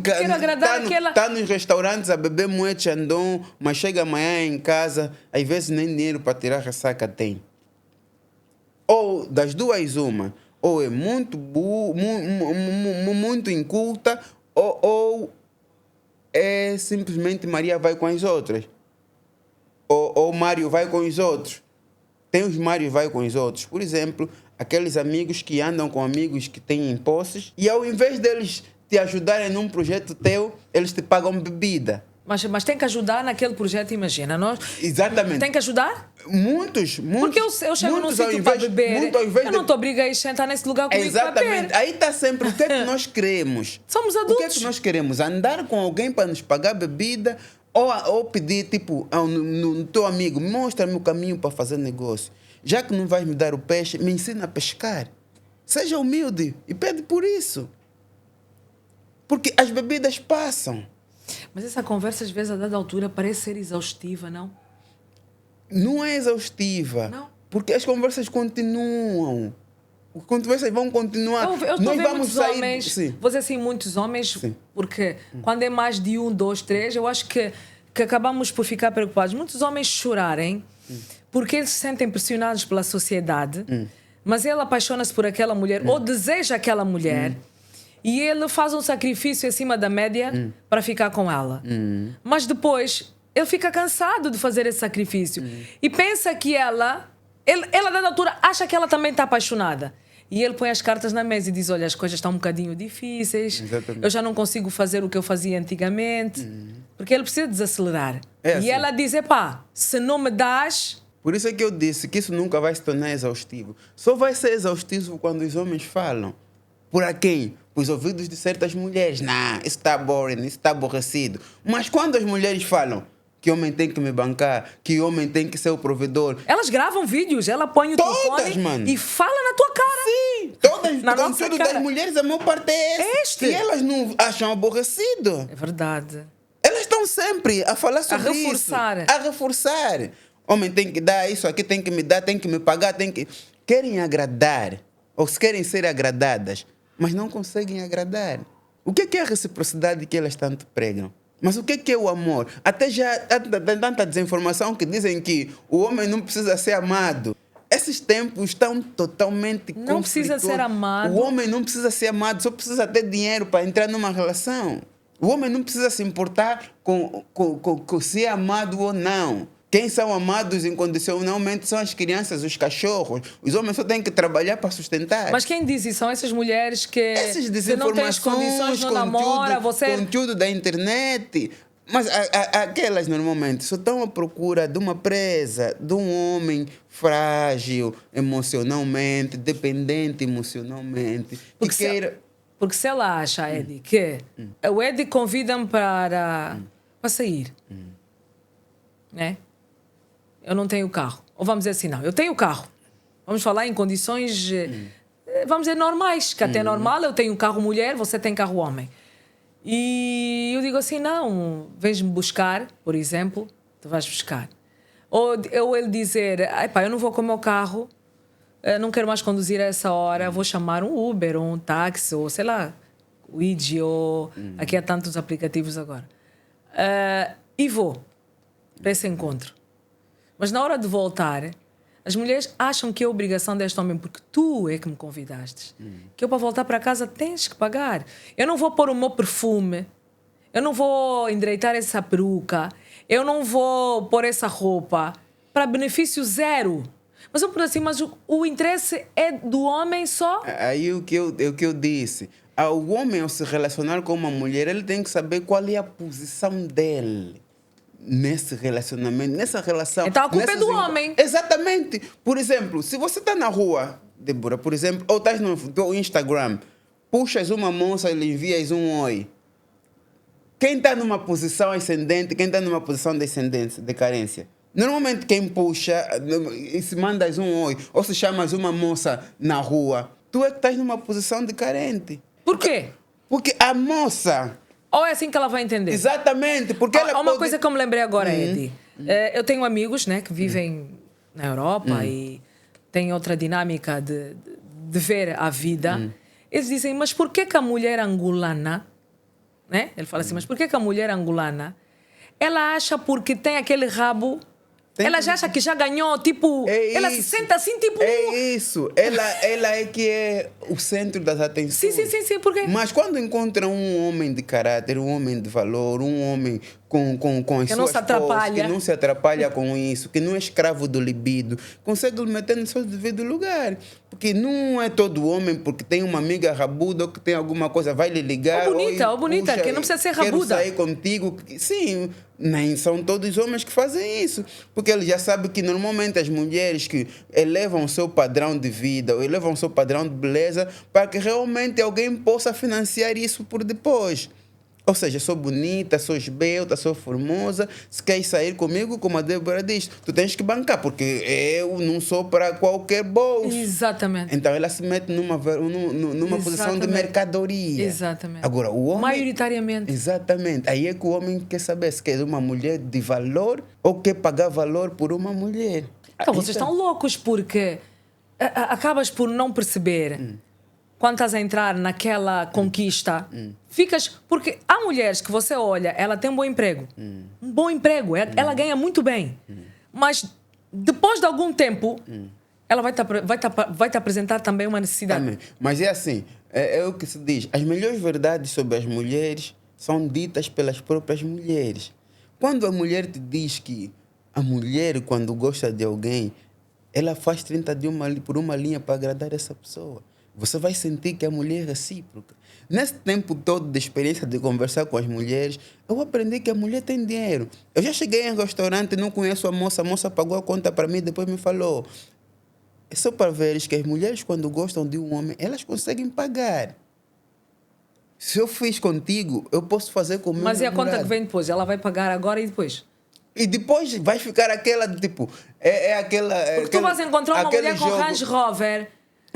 Quero agradar aquela... Está nos restaurantes a beber moed chandon, mas chega amanhã em casa, às vezes nem dinheiro para tirar a ressaca tem. Ou das duas uma, ou é muito muito inculta, ou é simplesmente Maria vai com as outras. Ou Mário vai com os outros. Tem os Mário vai com os outros. Por exemplo, aqueles amigos que andam com amigos que têm posses e ao invés deles te ajudarem num projeto teu, eles te pagam bebida. Mas tem que ajudar naquele projeto, imagina. Nós... Exatamente. Tem que ajudar? Muitos. Porque eu chego num sítio para beber, eu não te obrigo a sentar nesse lugar comigo para beber. Exatamente. Aí está sempre o que é que nós queremos. Somos O que é adultos. que nós queremos? Andar com alguém para nos pagar bebida ou pedir, tipo, no teu amigo, mostra-me o caminho para fazer negócio. Já que não vais me dar o peixe, me ensina a pescar. Seja humilde e pede por isso. Porque as bebidas passam. Mas essa conversa, às vezes, a dada altura, parece ser exaustiva, não? Não é exaustiva. Não. Porque as conversas continuam. As conversas vão continuar. Eu estou Nós vendo vamos muitos sair... homens, Sim. vou dizer assim, muitos homens, Sim. porque quando é mais de 1, 2, 3, eu acho que acabamos por ficar preocupados. Muitos homens chorarem porque eles se sentem pressionados pela sociedade, mas ele apaixona-se por aquela mulher ou deseja aquela mulher e ele faz um sacrifício acima da média para ficar com ela. Mas depois ele fica cansado de fazer esse sacrifício e pensa que ela, a dada altura, acha que ela também está apaixonada. E ele põe as cartas na mesa e diz, olha, as coisas estão um bocadinho difíceis, Exatamente. eu já não consigo fazer o que eu fazia antigamente, porque ele precisa desacelerar. É e assim. ela diz, epá, se não me das... Por isso é que eu disse que isso nunca vai se tornar exaustivo. Só vai ser exaustivo quando os homens falam. Por a quem? Os ouvidos de certas mulheres. Não, isso está boring, isso está aborrecido. Mas quando as mulheres falam que homem tem que me bancar, que homem tem que ser o provedor. Elas gravam vídeos, ela põe o Todas, telefone mano. e fala na tua cara. Sim, todas, Na o nossa conteúdo cara. das mulheres, a maior parte é esse. Este. E elas não acham aborrecido. É verdade. Elas estão sempre a falar sobre reforçar. isso. A reforçar. Homem tem que dar isso aqui, tem que me dar, tem que me pagar, tem que... Querem agradar, ou se querem ser agradadas, mas não conseguem agradar. O que é a reciprocidade que elas tanto pregam? Mas o que é o amor? Até já tem tanta desinformação que dizem que o homem não precisa ser amado. Esses tempos estão totalmente Não precisa ser amado. O homem não precisa ser amado, só precisa ter dinheiro para entrar numa relação. O homem não precisa se importar com se é amado ou não. Quem são amados incondicionalmente são as crianças, os cachorros. Os homens só têm que trabalhar para sustentar. Mas quem diz isso? São essas mulheres que Essas se não têm as condições, não namora, você... conteúdo da internet. Mas aquelas normalmente só estão à procura de uma presa, de um homem frágil emocionalmente, dependente emocionalmente. Porque se ela acha, Eddie, que o Eddie convida-me para sair, né? Eu não tenho carro. Ou vamos dizer assim, não, eu tenho carro. Vamos falar em condições, vamos dizer, normais, que até é normal, eu tenho carro mulher, você tem carro homem. E eu digo assim, não, vens-me buscar, por exemplo, tu vais buscar. Ou ele dizer, eu não vou com o meu carro, não quero mais conduzir a essa hora, vou chamar um Uber ou um táxi, ou sei lá, o Iji, ou aqui há tantos aplicativos agora. E vou para esse encontro. Mas na hora de voltar, as mulheres acham que é obrigação deste homem, porque tu é que me convidaste. Que eu, para voltar para casa, tens que pagar. Eu não vou pôr o meu perfume, eu não vou endireitar essa peruca, eu não vou pôr essa roupa para benefício zero. Mas eu por assim, mas o interesse é do homem só? Aí o que eu disse. O homem, ao se relacionar com uma mulher, ele tem que saber qual é a posição dele nesse relacionamento, nessa relação. Então a culpa é do homem. Exatamente. Por exemplo, se você está na rua, Débora, por exemplo, ou estás no teu Instagram, puxas uma moça e lhe envias um oi. Quem está numa posição ascendente, quem está numa posição descendente, de carência? Normalmente quem puxa, e se mandas um oi, ou se chamas uma moça na rua, tu é que estás numa posição de carente. Por quê? Porque a moça... Ou é assim que ela vai entender? Exatamente, porque ela Há uma pode... coisa que eu me lembrei agora, Eddie. Eu tenho amigos, né, que vivem na Europa e têm outra dinâmica de ver a vida. Eles dizem, mas por que a mulher angolana, né? Ele fala assim, mas por que a mulher angolana, ela acha porque tem aquele rabo... Ela já acha que já ganhou, tipo... ela se sente assim, tipo... É isso. Ela é que é o centro das atenções. Sim, por quê? Mas quando encontra um homem de caráter, um homem de valor, um homem com as que não suas se atrapalha. que não se atrapalha com isso, que não é escravo do libido, consegue lhe meter no seu devido lugar. Porque não é todo homem porque tem uma amiga rabuda ou que tem alguma coisa, vai lhe ligar. Ou bonita, que não precisa ser rabuda. Quero sair contigo. Sim, nem são todos os homens que fazem isso. Porque ele já sabe que normalmente as mulheres que elevam o seu padrão de vida ou elevam o seu padrão de beleza para que realmente alguém possa financiar isso por depois. Ou seja, sou bonita, sou esbelta, sou formosa. Se queres sair comigo, como a Débora diz, tu tens que bancar, porque eu não sou para qualquer bolso. Exatamente. Então ela se mete numa posição de mercadoria. Exatamente. Agora, o homem... maioritariamente. Exatamente. Aí é que o homem quer saber se quer uma mulher de valor ou quer pagar valor por uma mulher. Então vocês estão loucos porque acabas por não perceber... Quando estás a entrar naquela conquista, ficas... Porque há mulheres que você olha, ela tem um bom emprego. Um bom emprego, ela ganha muito bem. Mas depois de algum tempo, ela vai te apresentar também uma necessidade. Também. Mas é assim, é o que se diz. As melhores verdades sobre as mulheres são ditas pelas próprias mulheres. Quando a mulher te diz que a mulher, quando gosta de alguém, ela faz 30 por uma linha para agradar essa pessoa. Você vai sentir que a mulher é recíproca. Nesse tempo todo de experiência de conversar com as mulheres, eu aprendi que a mulher tem dinheiro. Eu já cheguei em um restaurante, não conheço a moça pagou a conta para mim, depois me falou. É só para veres que as mulheres, quando gostam de um homem, elas conseguem pagar. Se eu fiz contigo, eu posso fazer com o meu Mas e a namorado. conta que vem depois? Ela vai pagar agora e depois? E depois vai ficar aquela, tipo... aquela... Porque tu vais encontrar uma mulher com Range Rover...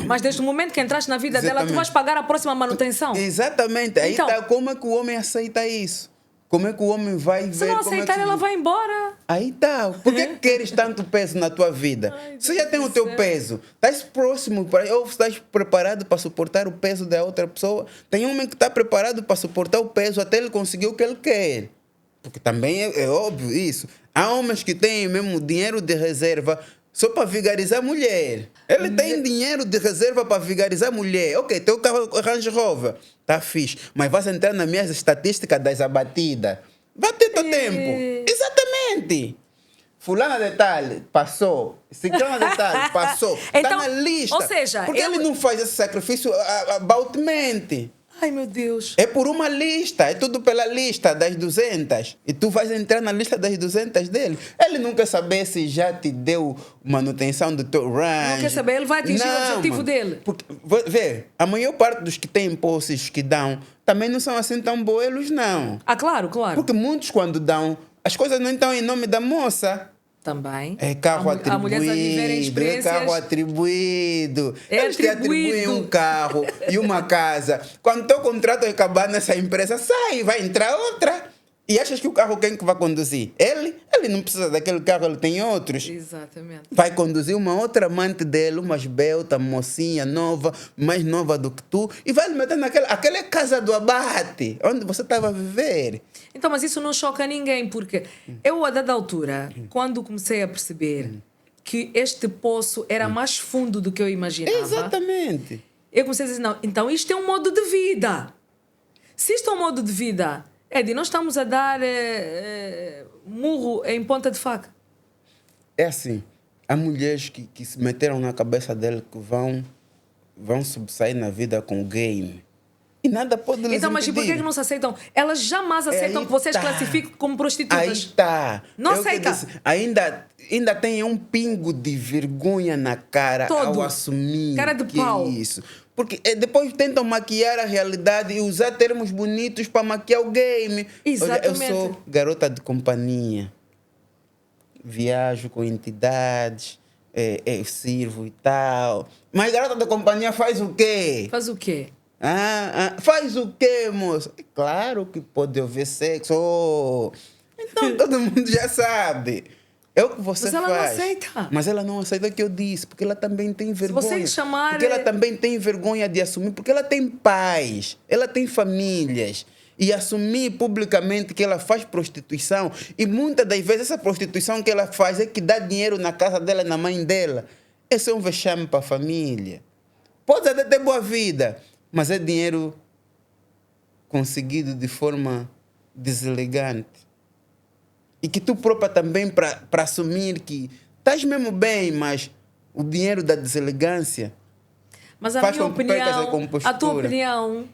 Mas desde o momento que entraste na vida dela, tu vais pagar a próxima manutenção. Exatamente. Aí então, tá, como é que o homem aceita isso? Como é que o homem vai ver... Se não aceitar, ela vai embora. Aí tá. Por que queres tanto peso na tua vida? Você já tem o teu peso. Estás próximo, ou estás preparado para suportar o peso da outra pessoa? Tem homem que está preparado para suportar o peso até ele conseguir o que ele quer. Porque também é óbvio isso. Há homens que têm mesmo dinheiro de reserva só para vigarizar mulher. Ele tem dinheiro de reserva para vigarizar mulher. Ok, teu carro Range Rover. Tá fixe. Mas vais entrar nas minhas estatísticas das abatidas. Vai ter teu tempo. Exatamente. Fulana de tal, passou. Ciclana de tal, passou. Está Então, na lista. ou seja, porque ele não faz esse sacrifício about-mente. Ai, meu Deus. É por uma lista, é tudo pela lista das 200. E tu vais entrar na lista das 200 dele. Ele não quer saber se já te deu manutenção do teu range. Não quer saber, ele vai atingir o objetivo dele. Porque, vê, a maior parte dos que têm posses que dão também não são assim tão boelos, não. Ah, claro. Porque muitos, quando dão, as coisas não estão em nome da moça. Também. É carro Há mulheres a viverem atribuído, é experiências. carro atribuído. É Eles te atribuem atribuído. um carro e uma casa. Quando teu contrato acabar nessa empresa, sai, vai entrar outra. E achas que o carro quem que vai conduzir? Ele? Ele não precisa daquele carro, ele tem outros. Exatamente. Vai conduzir uma outra amante dele, uma esbelta, mocinha, nova, mais nova do que tu, e vai lhe meter aquela casa do abate, onde você estava a viver. Então, mas isso não choca ninguém, porque eu, a dada altura, quando comecei a perceber que este poço era mais fundo do que eu imaginava, Exatamente. eu comecei a dizer, não, então isto é um modo de vida. Se isto é um modo de vida, Edi, nós estamos a dar murro em ponta de faca. É assim, há mulheres que se meteram na cabeça dele que vão subsair na vida com game. E nada pode lhes Então, mas e por que não se aceitam? Elas jamais aceitam que vocês classifiquem como prostitutas. Aí está. Não Eu que aceita. disse, ainda tem um pingo de vergonha na cara Todo. ao assumir Cara de que pau. é isso. Porque depois tentam maquiar a realidade e usar termos bonitos para maquiar o game. Exatamente. Olha, eu sou garota de companhia. Viajo com entidades, sirvo e tal. Mas garota de companhia faz o quê? Faz o quê? Faz o quê, moço? É claro que pode haver sexo. Oh. Então todo mundo já sabe. É o que você Mas ela faz. não aceita. Mas ela não aceita o que eu disse, porque ela também tem vergonha. você lhe chamar, Porque ela também tem vergonha de assumir, porque ela tem pais, ela tem famílias. E assumir publicamente que ela faz prostituição. E muitas das vezes essa prostituição que ela faz é que dá dinheiro na casa dela e na mãe dela. Esse é um vexame para a família. Pode até ter boa vida, mas é dinheiro conseguido de forma deselegante. E que tu própria também, para assumir que estás mesmo bem, mas o dinheiro da deselegância Mas a faz minha com que percas a opinião, compostura. a tua opinião,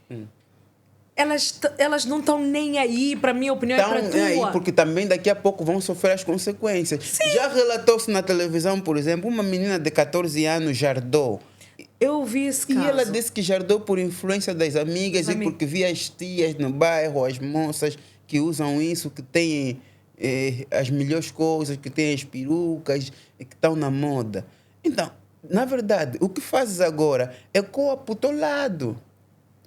elas não estão nem aí, para a minha opinião Então, e para a tua. aí, porque também daqui a pouco vão sofrer as consequências. Sim. Já relatou-se na televisão, por exemplo, uma menina de 14 anos jardou. Eu ouvi esse E caso. ela disse que jardou por influência das amigas e porque via as tias no bairro, as moças que usam isso, que têm as melhores coisas, que têm as perucas e que estão na moda. Então, na verdade, o que fazes agora é coa para o teu lado.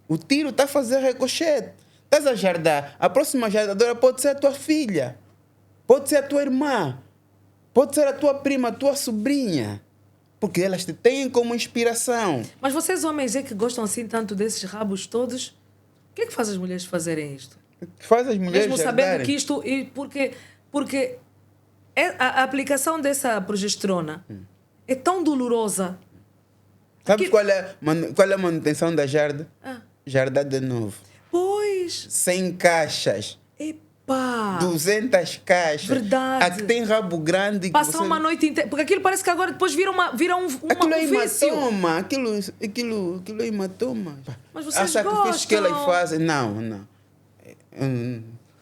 O tiro está a fazer ricochete. Estás a jardar. A próxima jardadora pode ser a tua filha. Pode ser a tua irmã. Pode ser a tua prima, a tua sobrinha. Porque elas te têm como inspiração. Mas vocês homens é que gostam assim tanto desses rabos todos, o que é que faz as mulheres fazerem isto? Faz as mulheres Mesmo sabendo jardarem. que isto... Porque a aplicação dessa progesterona é tão dolorosa. Sabes qual é a manutenção da jarda? Jardar de novo. Pois. 100 caixas. Epá. 200 caixas. Verdade. A que tem rabo grande. Passar uma noite inteira. Porque aquilo parece que agora depois vira um Aquilo é vício. hematoma. Aquilo é hematoma. Mas vocês Há sacrifícios que elas gostam. fazem. Não.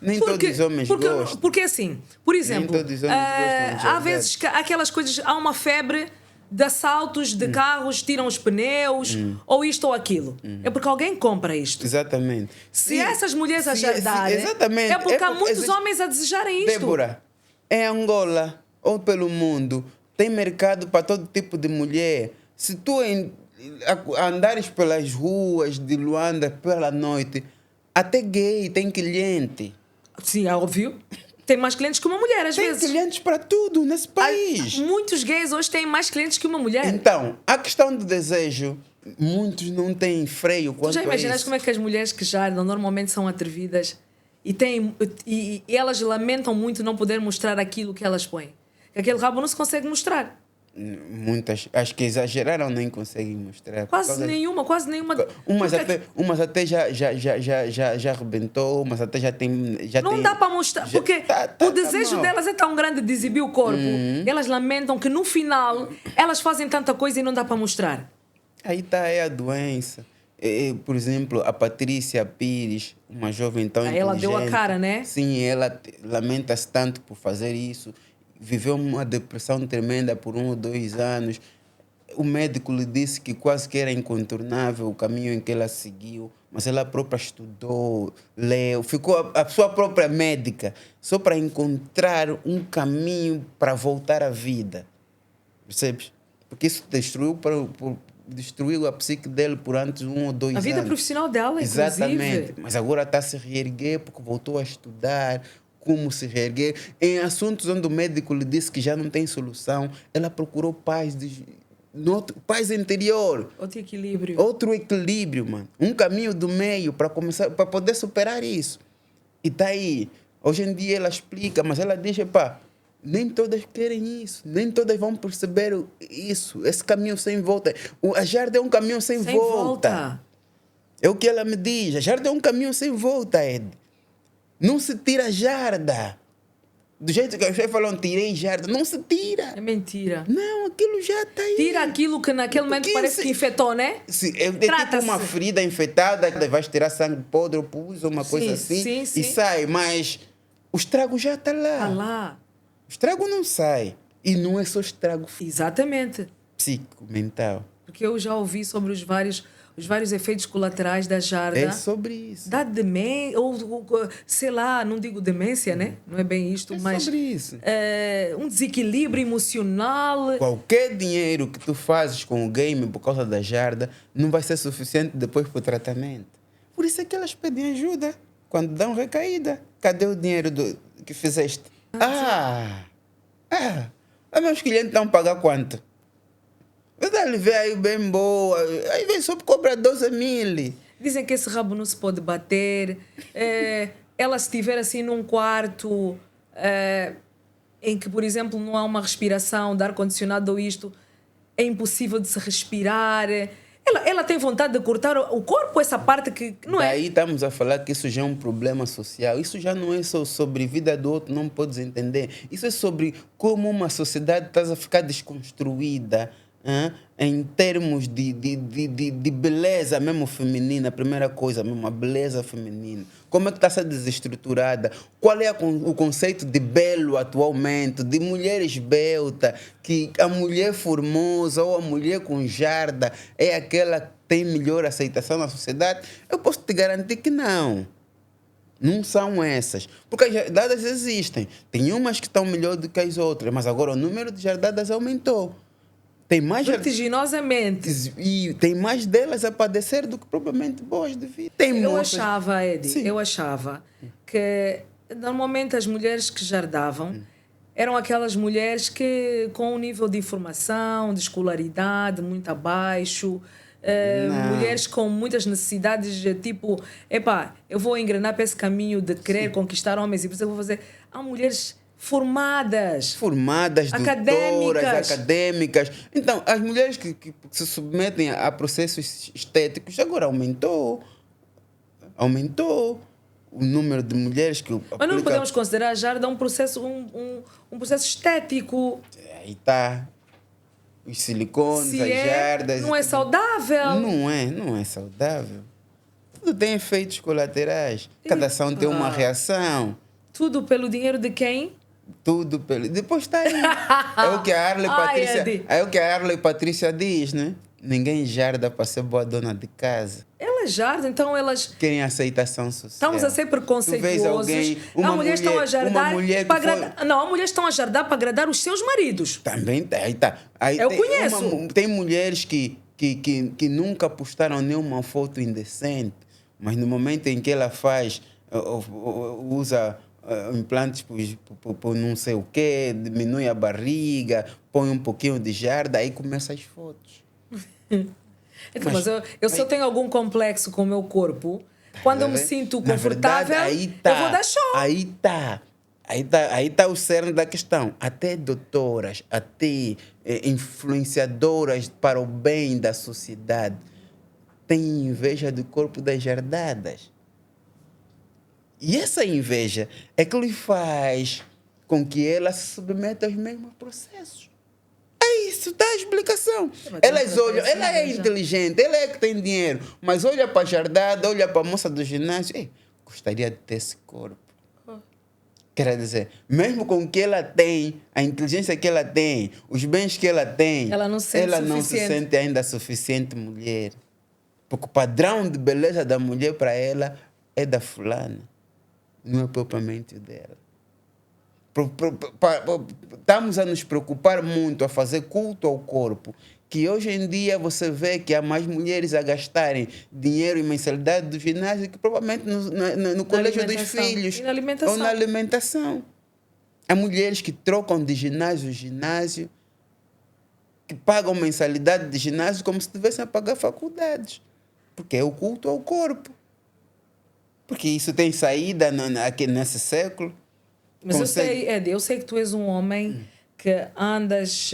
Nem todos os homens gostam. Porque assim, por exemplo, todos os homens gostam de há jardar. vezes que aquelas coisas, há uma febre de assaltos de carros, tiram os pneus, ou isto ou aquilo. É porque alguém compra isto. Exatamente. Se essas mulheres a jardarem, exatamente. é porque há muitos existe- homens a desejarem isto. Débora, em Angola ou pelo mundo, tem mercado para todo tipo de mulher. Se tu andares pelas ruas de Luanda pela noite, até gay tem cliente. Sim, é óbvio. Tem mais clientes que uma mulher, às Tem vezes. clientes para tudo nesse país. Muitos gays hoje têm mais clientes que uma mulher. Então, a questão do desejo, muitos não têm freio Tu quanto já a imaginas isso. como é que as mulheres que jardam normalmente são atrevidas e elas lamentam muito não poder mostrar aquilo que elas põem? Que aquele rabo não se consegue mostrar. Muitas, acho que exageraram, nem conseguem mostrar. Quase nenhuma. Umas até já arrebentou, umas até já tem. Não dá para mostrar, porque o desejo mal. delas é tão grande de exibir o corpo. Elas lamentam que no final elas fazem tanta coisa e não dá para mostrar. Aí está a doença. Por exemplo, a Patrícia Pires, uma jovem tão inteligente. Ela deu a cara, né? Sim, ela lamenta-se tanto por fazer isso. Viveu uma depressão tremenda por 1 ou 2 anos. O médico lhe disse que quase que era incontornável o caminho em que ela seguiu, mas ela própria estudou, leu, ficou a sua própria médica, só para encontrar um caminho para voltar à vida. Percebes? Porque isso destruiu a psique dele por antes 1 ou 2 anos. A vida profissional dela, Exatamente. inclusive. Mas agora está a se reerguer porque voltou a estudar como se reerguer. Em assuntos onde o médico lhe disse que já não tem solução, ela procurou paz interior. Outro equilíbrio, mano. Um caminho do meio para poder superar isso. E tá aí. Hoje em dia ela explica, mas ela diz, pá, nem todas querem isso, nem todas vão perceber isso, esse caminho sem volta. A Jarda é um caminho sem volta. É o que ela me diz, a Jarda é um caminho sem volta, Ed. Não se tira a Jarda. Do jeito que vocês falam, tirei Jarda, não se tira. É mentira. Não, aquilo já está aí. Tira aquilo que naquele momento parece que infectou, né? É tipo uma ferida infectada, que vais tirar sangue podre ou pus, ou uma coisa assim, e sai, mas o estrago já está lá. Está lá. O estrago não sai. E não é só estrago exatamente psíquico, mental. Porque eu já ouvi sobre os vários efeitos colaterais da Jarda. É sobre isso. Da demência, ou sei lá, não digo demência, né? Não é bem isto, mas... sobre isso. Um desequilíbrio emocional. Qualquer dinheiro que tu fazes com o game por causa da Jarda não vai ser suficiente depois para o tratamento. Por isso é que elas pedem ajuda quando dão recaída. Cadê o dinheiro que fizeste? Meus clientes estão a pagar quanto? Ele vê aí bem boa, aí vem só cobrar 12 mil. Dizem que esse rabo não se pode bater. Ela se estiver assim num quarto em que, por exemplo, não há uma respiração de ar-condicionado ou isto, é impossível de se respirar. Ela tem vontade de cortar o corpo, essa parte que não é. Daí estamos a falar que isso já é um problema social. Isso já não é só sobre vida do outro, não podes entender. Isso é sobre como uma sociedade está a ficar desconstruída, em termos de beleza mesmo feminina. A primeira coisa mesmo, a beleza feminina. Como é que está a ser desestruturada? Qual é o conceito de belo atualmente, de mulher esbelta, que a mulher formosa ou a mulher com Jarda é aquela que tem melhor aceitação na sociedade? Eu posso te garantir que não. Não são essas. Porque as jardadas existem. Tem umas que estão melhor do que as outras, mas agora o número de jardadas aumentou. Tem mais vertiginosamente. E tem mais delas a padecer do que propriamente boas de vida. Eu achava, Eddie, que normalmente as mulheres que jardavam eram aquelas mulheres que com um nível de informação, de escolaridade muito abaixo, mulheres com muitas necessidades, tipo, eu vou engrenar para esse caminho de querer conquistar homens e por isso eu vou fazer. Há mulheres formadas, acadêmicas. Então, as mulheres que se submetem a processos estéticos, agora aumentou o número de mulheres que... Mas não podemos considerar a Jarda um processo estético. Aí está. Os silicones, as jardas... Não é saudável. Não é saudável. Tudo tem efeitos colaterais. Cada ação tem uma reação. Tudo pelo dinheiro de quem? Tudo pelo... Depois está aí. É o que a Arla e Patrícia diz, né? Ninguém jarda para ser boa dona de casa. Elas jardam, então elas... Querem aceitação social. Estamos a ser preconceituosos. As mulheres estão a jardar para agradar... Não, as mulheres estão a jardar para agradar os seus maridos. Também aí tá. Eu conheço. Tem mulheres que nunca postaram nenhuma foto indecente, mas no momento em que ela faz, usa... implantes por não sei o quê, diminui a barriga, põe um pouquinho de jarda, aí começa as fotos. Então, mas eu só tenho algum complexo com o meu corpo. Quando eu me sinto confortável, eu vou dar show. Aí tá o cerne da questão. Até doutoras, até influenciadoras para o bem da sociedade têm inveja do corpo das jardadas. E essa inveja é que lhe faz com que ela se submeta aos mesmos processos. É isso, dá a explicação. Elas olham, ela é inteligente, ela é que tem dinheiro, mas olha para a jardada, olha para a moça do ginásio, gostaria de ter esse corpo. Quer dizer, mesmo com o que ela tem, a inteligência que ela tem, os bens que ela tem, ela não se sente ainda suficiente mulher. Porque o padrão de beleza da mulher para ela é da fulana, não é propriamente o dela. Estamos a nos preocupar muito a fazer culto ao corpo, que hoje em dia você vê que há mais mulheres a gastarem dinheiro em mensalidade do ginásio que provavelmente no colégio dos filhos ou na alimentação. Há mulheres que trocam de ginásio em ginásio, que pagam mensalidade de ginásio como se tivessem a pagar faculdades, porque é o culto ao corpo. Porque isso tem saída aqui nesse século. Mas eu sei, Ed, eu sei que tu és um homem que andas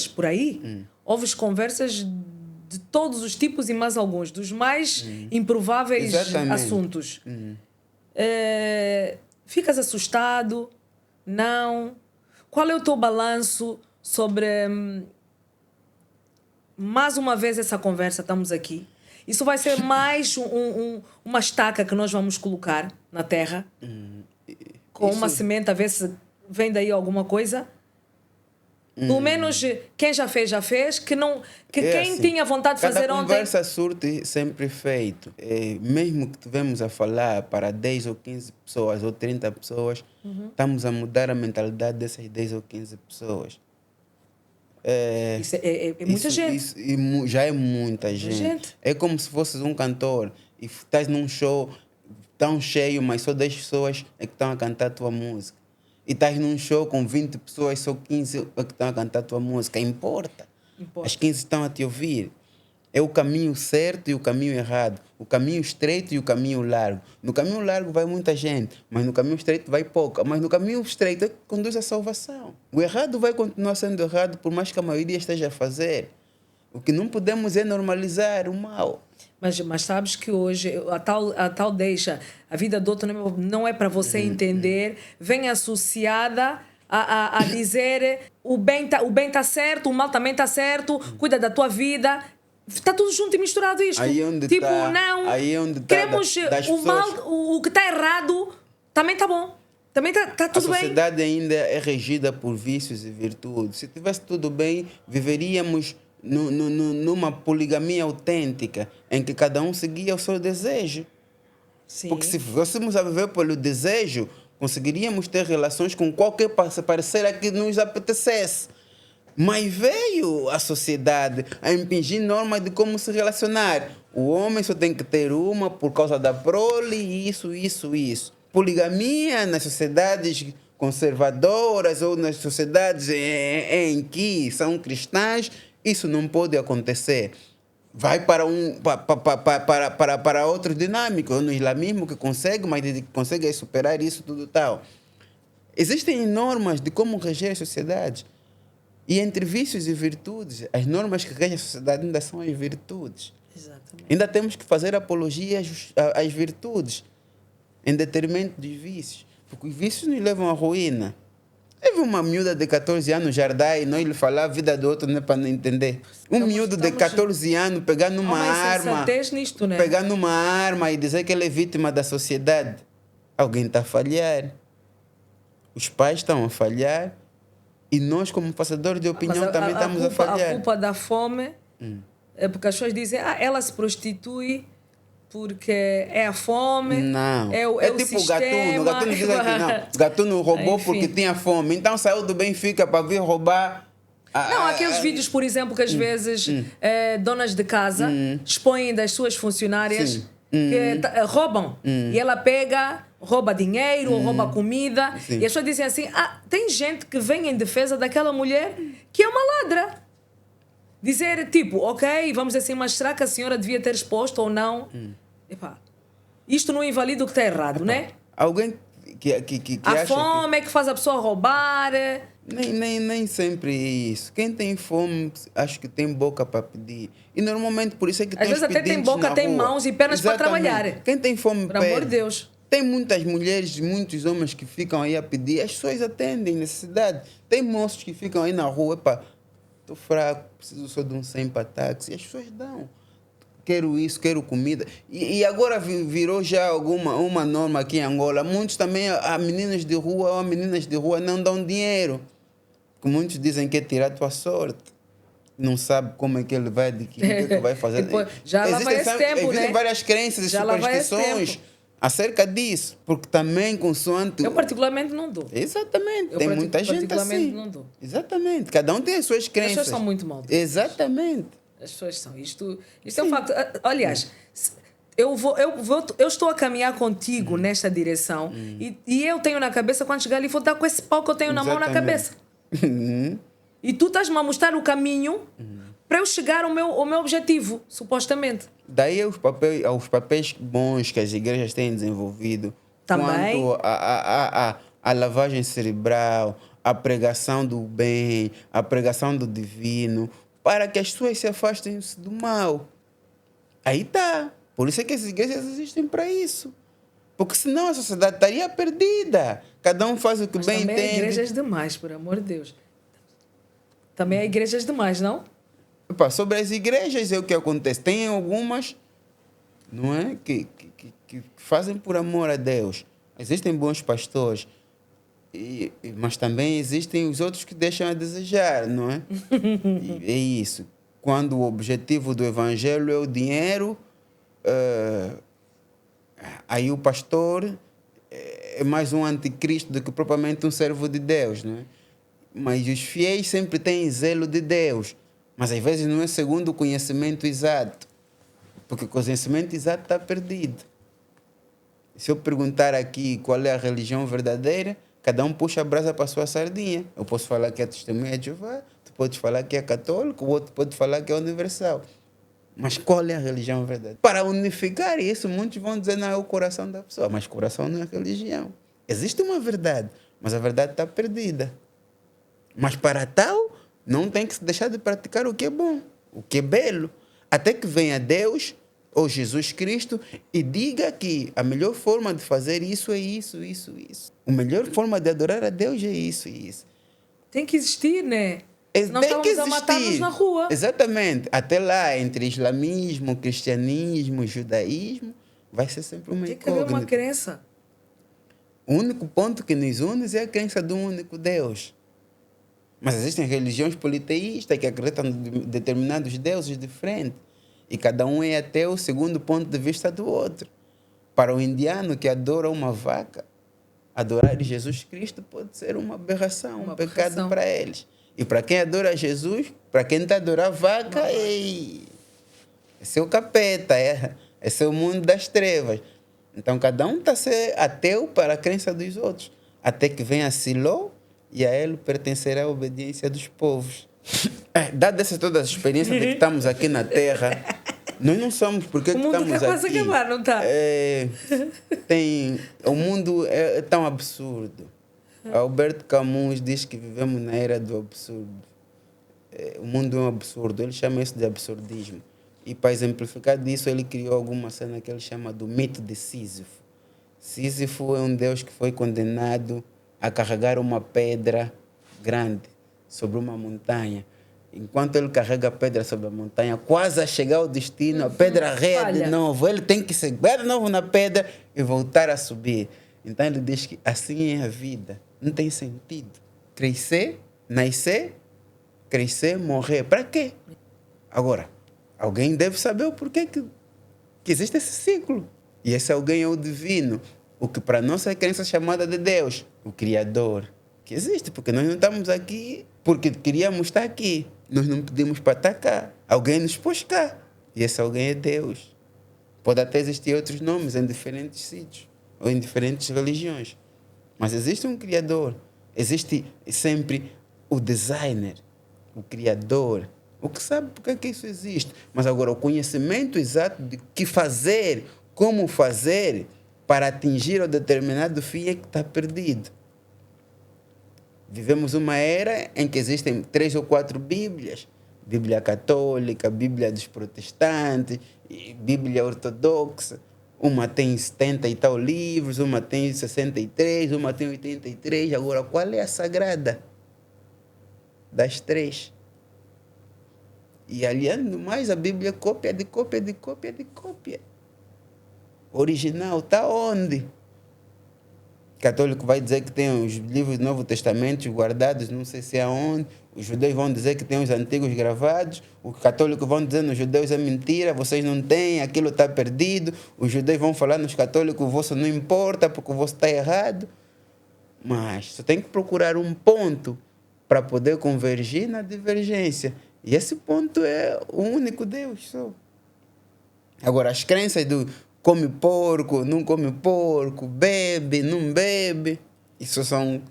por aí, ouves conversas de todos os tipos e mais alguns, dos mais improváveis assuntos. Ficas assustado? Não? Qual é o teu balanço sobre, mais uma vez, essa conversa? Estamos aqui. Isso vai ser mais uma estaca que nós vamos colocar na terra, com uma semente, a ver se vem daí alguma coisa. Pelo menos quem já fez, que quem assim, tinha vontade de fazer ontem... Cada conversa surte sempre feito. Mesmo que tivemos a falar para 10 ou 15 pessoas ou 30 pessoas, estamos a mudar a mentalidade dessas 10 ou 15 pessoas. Isso é muita gente. Já é muita gente. É como se fosses um cantor e estás num show tão cheio, mas só 10 pessoas é que estão a cantar a tua música. E estás num show com 20 pessoas, só 15 é que estão a cantar a tua música. Importa. As 15 estão a te ouvir. É o caminho certo e o caminho errado. O caminho estreito e o caminho largo. No caminho largo vai muita gente, mas no caminho estreito vai pouca. Mas no caminho estreito é que conduz à salvação. O errado vai continuar sendo errado, por mais que a maioria esteja a fazer. O que não podemos é normalizar o mal. Mas sabes que hoje a tal deixa, a vida do outro não é para você entender, vem associada a dizer o bem tá certo, o mal também tá certo, cuida da tua vida. Está tudo junto e misturado isto. Aí onde tipo, tá, não, aí onde queremos das o pessoas. mal, o que está errado também está bom. Também tá tudo bem. A sociedade ainda é regida por vícios e virtudes. Se tivesse tudo bem, viveríamos numa poligamia autêntica, em que cada um seguia o seu desejo. Sim. Porque se fôssemos a viver pelo desejo, conseguiríamos ter relações com qualquer parceira que nos apetecesse. Mas veio a sociedade a impingir normas de como se relacionar. O homem só tem que ter uma por causa da prole, isso. Poligamia nas sociedades conservadoras ou nas sociedades em que são cristãs, isso não pode acontecer. Vai para outro dinâmico. No islamismo que consegue, mas que consegue superar isso tudo tal. Existem normas de como reger as sociedades. E entre vícios e virtudes, as normas que regem a sociedade ainda são as virtudes. Exatamente. Ainda temos que fazer apologia às virtudes, em detrimento dos vícios. Porque os vícios nos levam à ruína. Teve uma miúda de 14 anos, Jardai, e nós lhe falar a vida do outro, não é para não entender. Miúdo de 14 anos pegar numa arma, nisto, né? pegar numa arma e dizer que ele é vítima da sociedade. Alguém está a falhar. Os pais estão a falhar. E nós, como passadores de opinião, também estamos a falhar. A culpa da fome é porque as pessoas dizem ela se prostitui porque é a fome. Não. É tipo sistema. o Gatuno diz aqui, não. O Gatuno roubou porque tinha fome. Então saiu do Benfica para vir roubar. Não, aqueles vídeos, por exemplo, que às vezes donas de casa expõem das suas funcionárias que roubam. E ela rouba dinheiro ou rouba comida. Sim. E as pessoas dizem assim, tem gente que vem em defesa daquela mulher que é uma ladra. Dizer, tipo, ok, vamos dizer assim, mas será que a senhora devia ter exposto ou não? Epá, isto não invalida o que está errado, né? Alguém que a acha fome é que faz a pessoa roubar. Nem sempre é isso. Quem tem fome, acho que tem boca para pedir. E normalmente por isso é que às vezes até tem boca, tem mãos e pernas para trabalhar. Quem tem fome pelo amor de Deus. Tem muitas mulheres, muitos homens que ficam aí a pedir. As pessoas atendem necessidade. Tem moços que ficam aí na rua. Epa, estou fraco, preciso só de um 100 para táxi. E as pessoas dão. Quero isso, quero comida. E agora virou já uma norma aqui em Angola. Muitos também, a meninas de rua ou meninas de rua não dão dinheiro. Muitos dizem que é tirar a tua sorte. não sabe como é que ele vai adquirir, o que é que vai fazer. Depois, já lá vai esse tempo, existem né? várias crenças e Já lá vai esse superstições tempo. acerca disso, porque também consoante... Eu particularmente não dou. Exatamente, Eu tem muita gente particularmente assim. não dou. Exatamente, cada um tem as suas As crenças. pessoas são muito maldosadas. Exatamente. As pessoas são. Isto é um facto. Aliás, eu estou a caminhar contigo nesta direção e eu tenho na cabeça, quando chegar ali, vou estar com esse pau que eu tenho na mão na cabeça. E tu estás-me a mostrar o caminho para eu chegar ao meu objetivo, supostamente. Daí aos papéis bons que as igrejas têm desenvolvido, Também. quanto a lavagem cerebral, a pregação do bem, a pregação do divino, para que as pessoas se afastem do mal. Aí tá. Por isso é que as igrejas existem para isso. Porque senão a sociedade estaria perdida. Cada um faz o que Mas bem também há entende. igrejas demais, por amor de Deus. Também há igrejas demais, não? Epá, sobre as igrejas é o que acontece. Tem algumas, não é, que fazem por amor a Deus. Existem bons pastores, mas também existem os outros que deixam a desejar, não é? E é isso. Quando o objetivo do evangelho é o dinheiro, aí o pastor é mais um anticristo do que propriamente um servo de Deus, não é? Mas os fiéis sempre têm zelo de Deus. Mas às vezes não é segundo o conhecimento exato. Porque o conhecimento exato está perdido. Se eu perguntar aqui qual é a religião verdadeira, cada um puxa a brasa para a sua sardinha. Eu posso falar que é Testemunha de Jeová, tu podes falar que é católico, o outro pode falar que é universal. Mas qual é a religião verdadeira? Para unificar isso, muitos vão dizer, não, é o coração da pessoa. Mas coração não é religião. Existe uma verdade, mas a verdade está perdida. Mas para tal, não tem que se deixar de praticar o que é bom, o que é belo. Até que venha Deus ou Jesus Cristo e diga que a melhor forma de fazer isso é isso, isso, isso. A melhor forma de adorar a Deus é isso e isso. Tem que existir, né? Senão Tem que estamos a matar-nos na rua. Exatamente. Até lá, entre islamismo, cristianismo, judaísmo, vai ser sempre uma Tem que haver uma incógnita. crença. O único ponto que nos une é a crença de um único Deus. Mas existem religiões politeístas que acreditam em determinados deuses diferentes. E cada um é ateu segundo o ponto de vista do outro. Para o indiano que adora uma vaca, adorar Jesus Cristo pode ser uma aberração, um pecado para eles. E para quem adora Jesus, para quem está a adorar vaca, esse é o capeta, esse é o mundo das trevas. Então cada um está a ser ateu para a crença dos outros. Até que venha Siló, e a ele pertencerá a obediência dos povos. Dada todas as experiências de que estamos aqui na Terra, nós não somos porque o mundo estamos está quase aqui. a acabar, não está? O mundo é tão absurdo. Alberto Camus diz que vivemos na era do absurdo. O mundo é um absurdo. Ele chama isso de absurdismo. E para exemplificar disso, ele criou alguma cena que ele chama do mito de Sísifo. Sísifo é um deus que foi condenado a carregar uma pedra grande sobre uma montanha. Enquanto ele carrega a pedra sobre a montanha, quase a chegar ao destino, a pedra rea de novo. Ele tem que segurar de novo na pedra e voltar a subir. Então ele diz que assim é a vida. Não tem sentido. Crescer, nascer, crescer, morrer. Para quê? Agora, alguém deve saber o porquê que existe esse ciclo. E esse alguém é o divino. O que para nós é crença chamada de Deus, o Criador, que existe, porque nós não estamos aqui porque queríamos estar aqui. Nós não pedimos para estar cá. Alguém nos pôs cá. E esse alguém é Deus. Pode até existir outros nomes em diferentes sítios ou em diferentes religiões. Mas existe um Criador. Existe sempre o designer, o Criador, o que sabe porque é que isso existe. Mas agora o conhecimento exato de que fazer, como fazer para atingir um determinado fim é que está perdido. Vivemos uma era em que existem 3 ou 4 Bíblias. Bíblia católica, Bíblia dos protestantes, Bíblia ortodoxa. Uma tem 70 e tal livros, uma tem 63, uma tem 83. Agora, qual é a sagrada das 3? E, aliando mais, a Bíblia é cópia de cópia de cópia de cópia. Original está onde? católico vai dizer que tem os livros do Novo Testamento guardados, não sei se é aonde. Os judeus vão dizer que tem os antigos gravados. Os católicos vão dizer nos judeus é mentira, vocês não têm, aquilo está perdido. Os judeus vão falar nos católicos, o vosso não importa porque o vosso está errado. Mas só tem que procurar um ponto para poder convergir na divergência. E esse ponto é o único Deus só. Agora, as crenças do come porco, não come porco, bebe, não bebe, isso são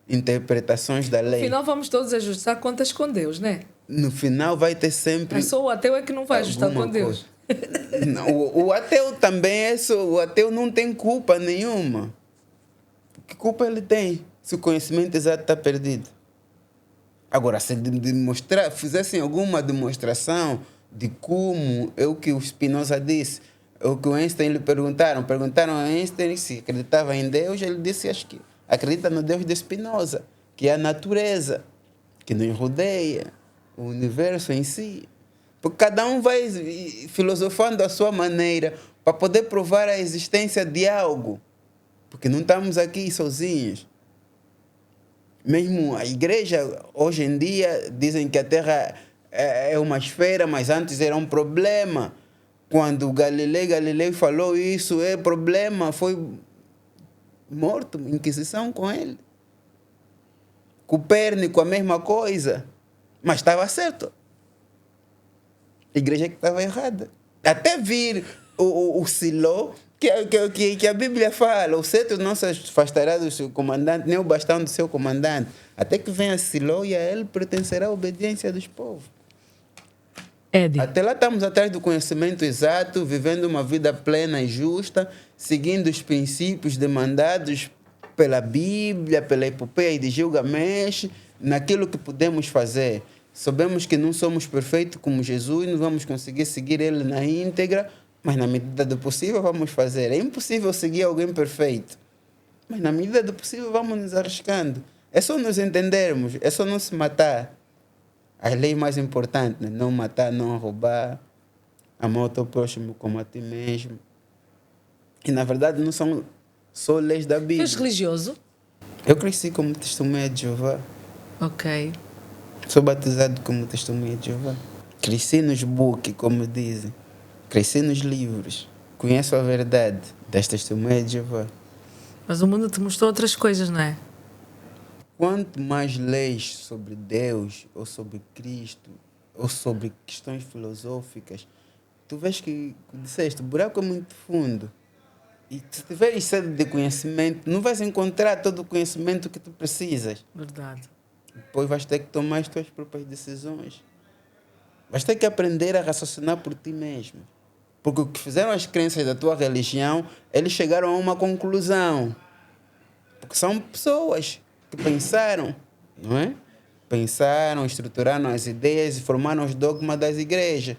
interpretações da lei. No final vamos todos ajustar contas com Deus, né? No final vai ter sempre... É só o ateu é que não vai ajustar com Deus. Não, o ateu também é isso. O ateu não tem culpa nenhuma. Que culpa ele tem se o conhecimento exato está perdido? Agora, se fizessem alguma demonstração de como é o que o Spinoza disse, é o que o Einstein lhe perguntaram a Einstein se acreditava em Deus, ele disse, acho que acredita no Deus de Spinoza, que é a natureza, que nos rodeia, o universo em si. Porque cada um vai filosofando à sua maneira para poder provar a existência de algo. Porque não estamos aqui sozinhos. Mesmo a igreja, hoje em dia, dizem que a Terra é uma esfera, mas antes era um problema. Quando Galileu falou isso, é problema, foi morto, Inquisição com ele. Copérnico, a mesma coisa. Mas estava certo. A igreja que estava errada. Até vir o Siló, que a Bíblia fala, o cetro não se afastará do seu comandante, nem o bastão do seu comandante. Até que venha Siló e a ele pertencerá a obediência dos povos. Eddie. Até lá estamos atrás do conhecimento exato, vivendo uma vida plena e justa, seguindo os princípios demandados pela Bíblia, pela epopeia de Gilgamesh, naquilo que podemos fazer. Sabemos que não somos perfeitos como Jesus, não vamos conseguir seguir ele na íntegra, mas na medida do possível vamos fazer. É impossível seguir alguém perfeito, mas na medida do possível vamos nos arriscando. É só nos entendermos, é só não se matar. As leis mais importantes, né? Não matar, não roubar, amar o teu próximo como a ti mesmo. E na verdade não são só leis da Bíblia. És religioso? Eu cresci como testemunha de Jeová. Ok. Sou batizado como testemunha de Jeová. Cresci nos books, como dizem. Cresci nos livros. Conheço a verdade das testemunhas de Jeová. Mas o mundo te mostrou outras coisas, não é? Quanto mais leis sobre Deus, ou sobre Cristo, ou sobre questões filosóficas, tu vês que disseste, o buraco é muito fundo. E se tiveres sede de conhecimento, não vais encontrar todo o conhecimento que tu precisas. Verdade. Depois vais ter que tomar as tuas próprias decisões. Vais ter que aprender a raciocinar por ti mesmo. Porque o que fizeram as crenças da tua religião, eles chegaram a uma conclusão. Porque são pessoas que pensaram, não é? Pensaram, estruturaram as ideias e formaram os dogmas das igrejas.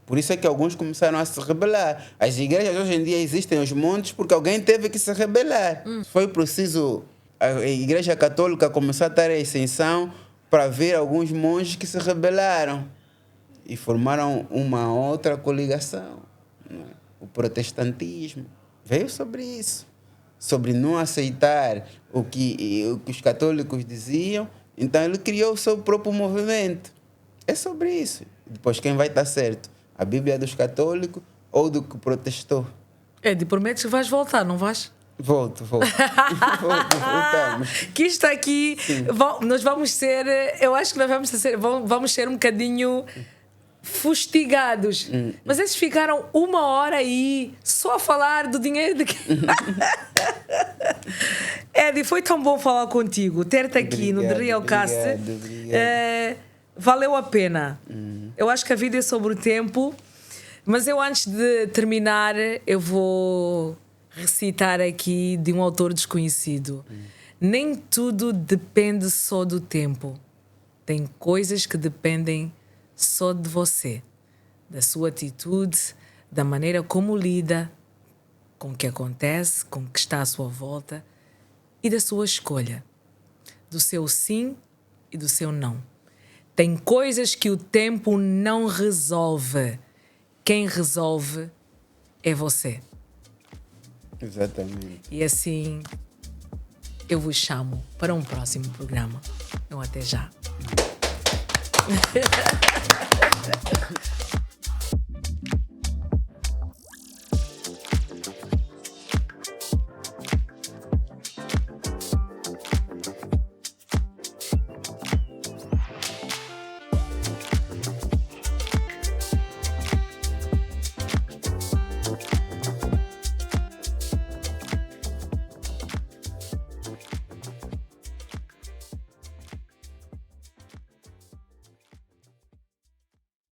Por isso é que alguns começaram a se rebelar. As igrejas hoje em dia existem os montes porque alguém teve que se rebelar. Foi preciso a igreja católica começar a dar a ascensão para ver alguns monges que se rebelaram e formaram uma outra coligação. Não é? O protestantismo veio sobre isso. Sobre não aceitar o que os católicos diziam. Então ele criou o seu próprio movimento. É sobre isso. Depois quem vai estar certo? A Bíblia dos católicos ou do que protestou? Eddie, prometes que vais voltar, não vais? Volto. Voltamos. Que isto aqui, nós vamos ser, eu acho que nós vamos ser um bocadinho fustigados. Mas eles ficaram 1 hora aí só a falar do dinheiro de... Eddie, foi tão bom falar contigo, ter-te aqui no The Real Cast. Valeu a pena. Eu acho que a vida é sobre o tempo, mas eu antes de terminar eu vou recitar aqui de um autor desconhecido. Nem tudo depende só do tempo. Tem coisas que dependem só de você, da sua atitude, da maneira como lida com o que acontece, com o que está à sua volta e da sua escolha, do seu sim e do seu não. Tem coisas que o tempo não resolve. Quem resolve é você. Exatamente. E assim, eu vos chamo para um próximo programa. Então, até já.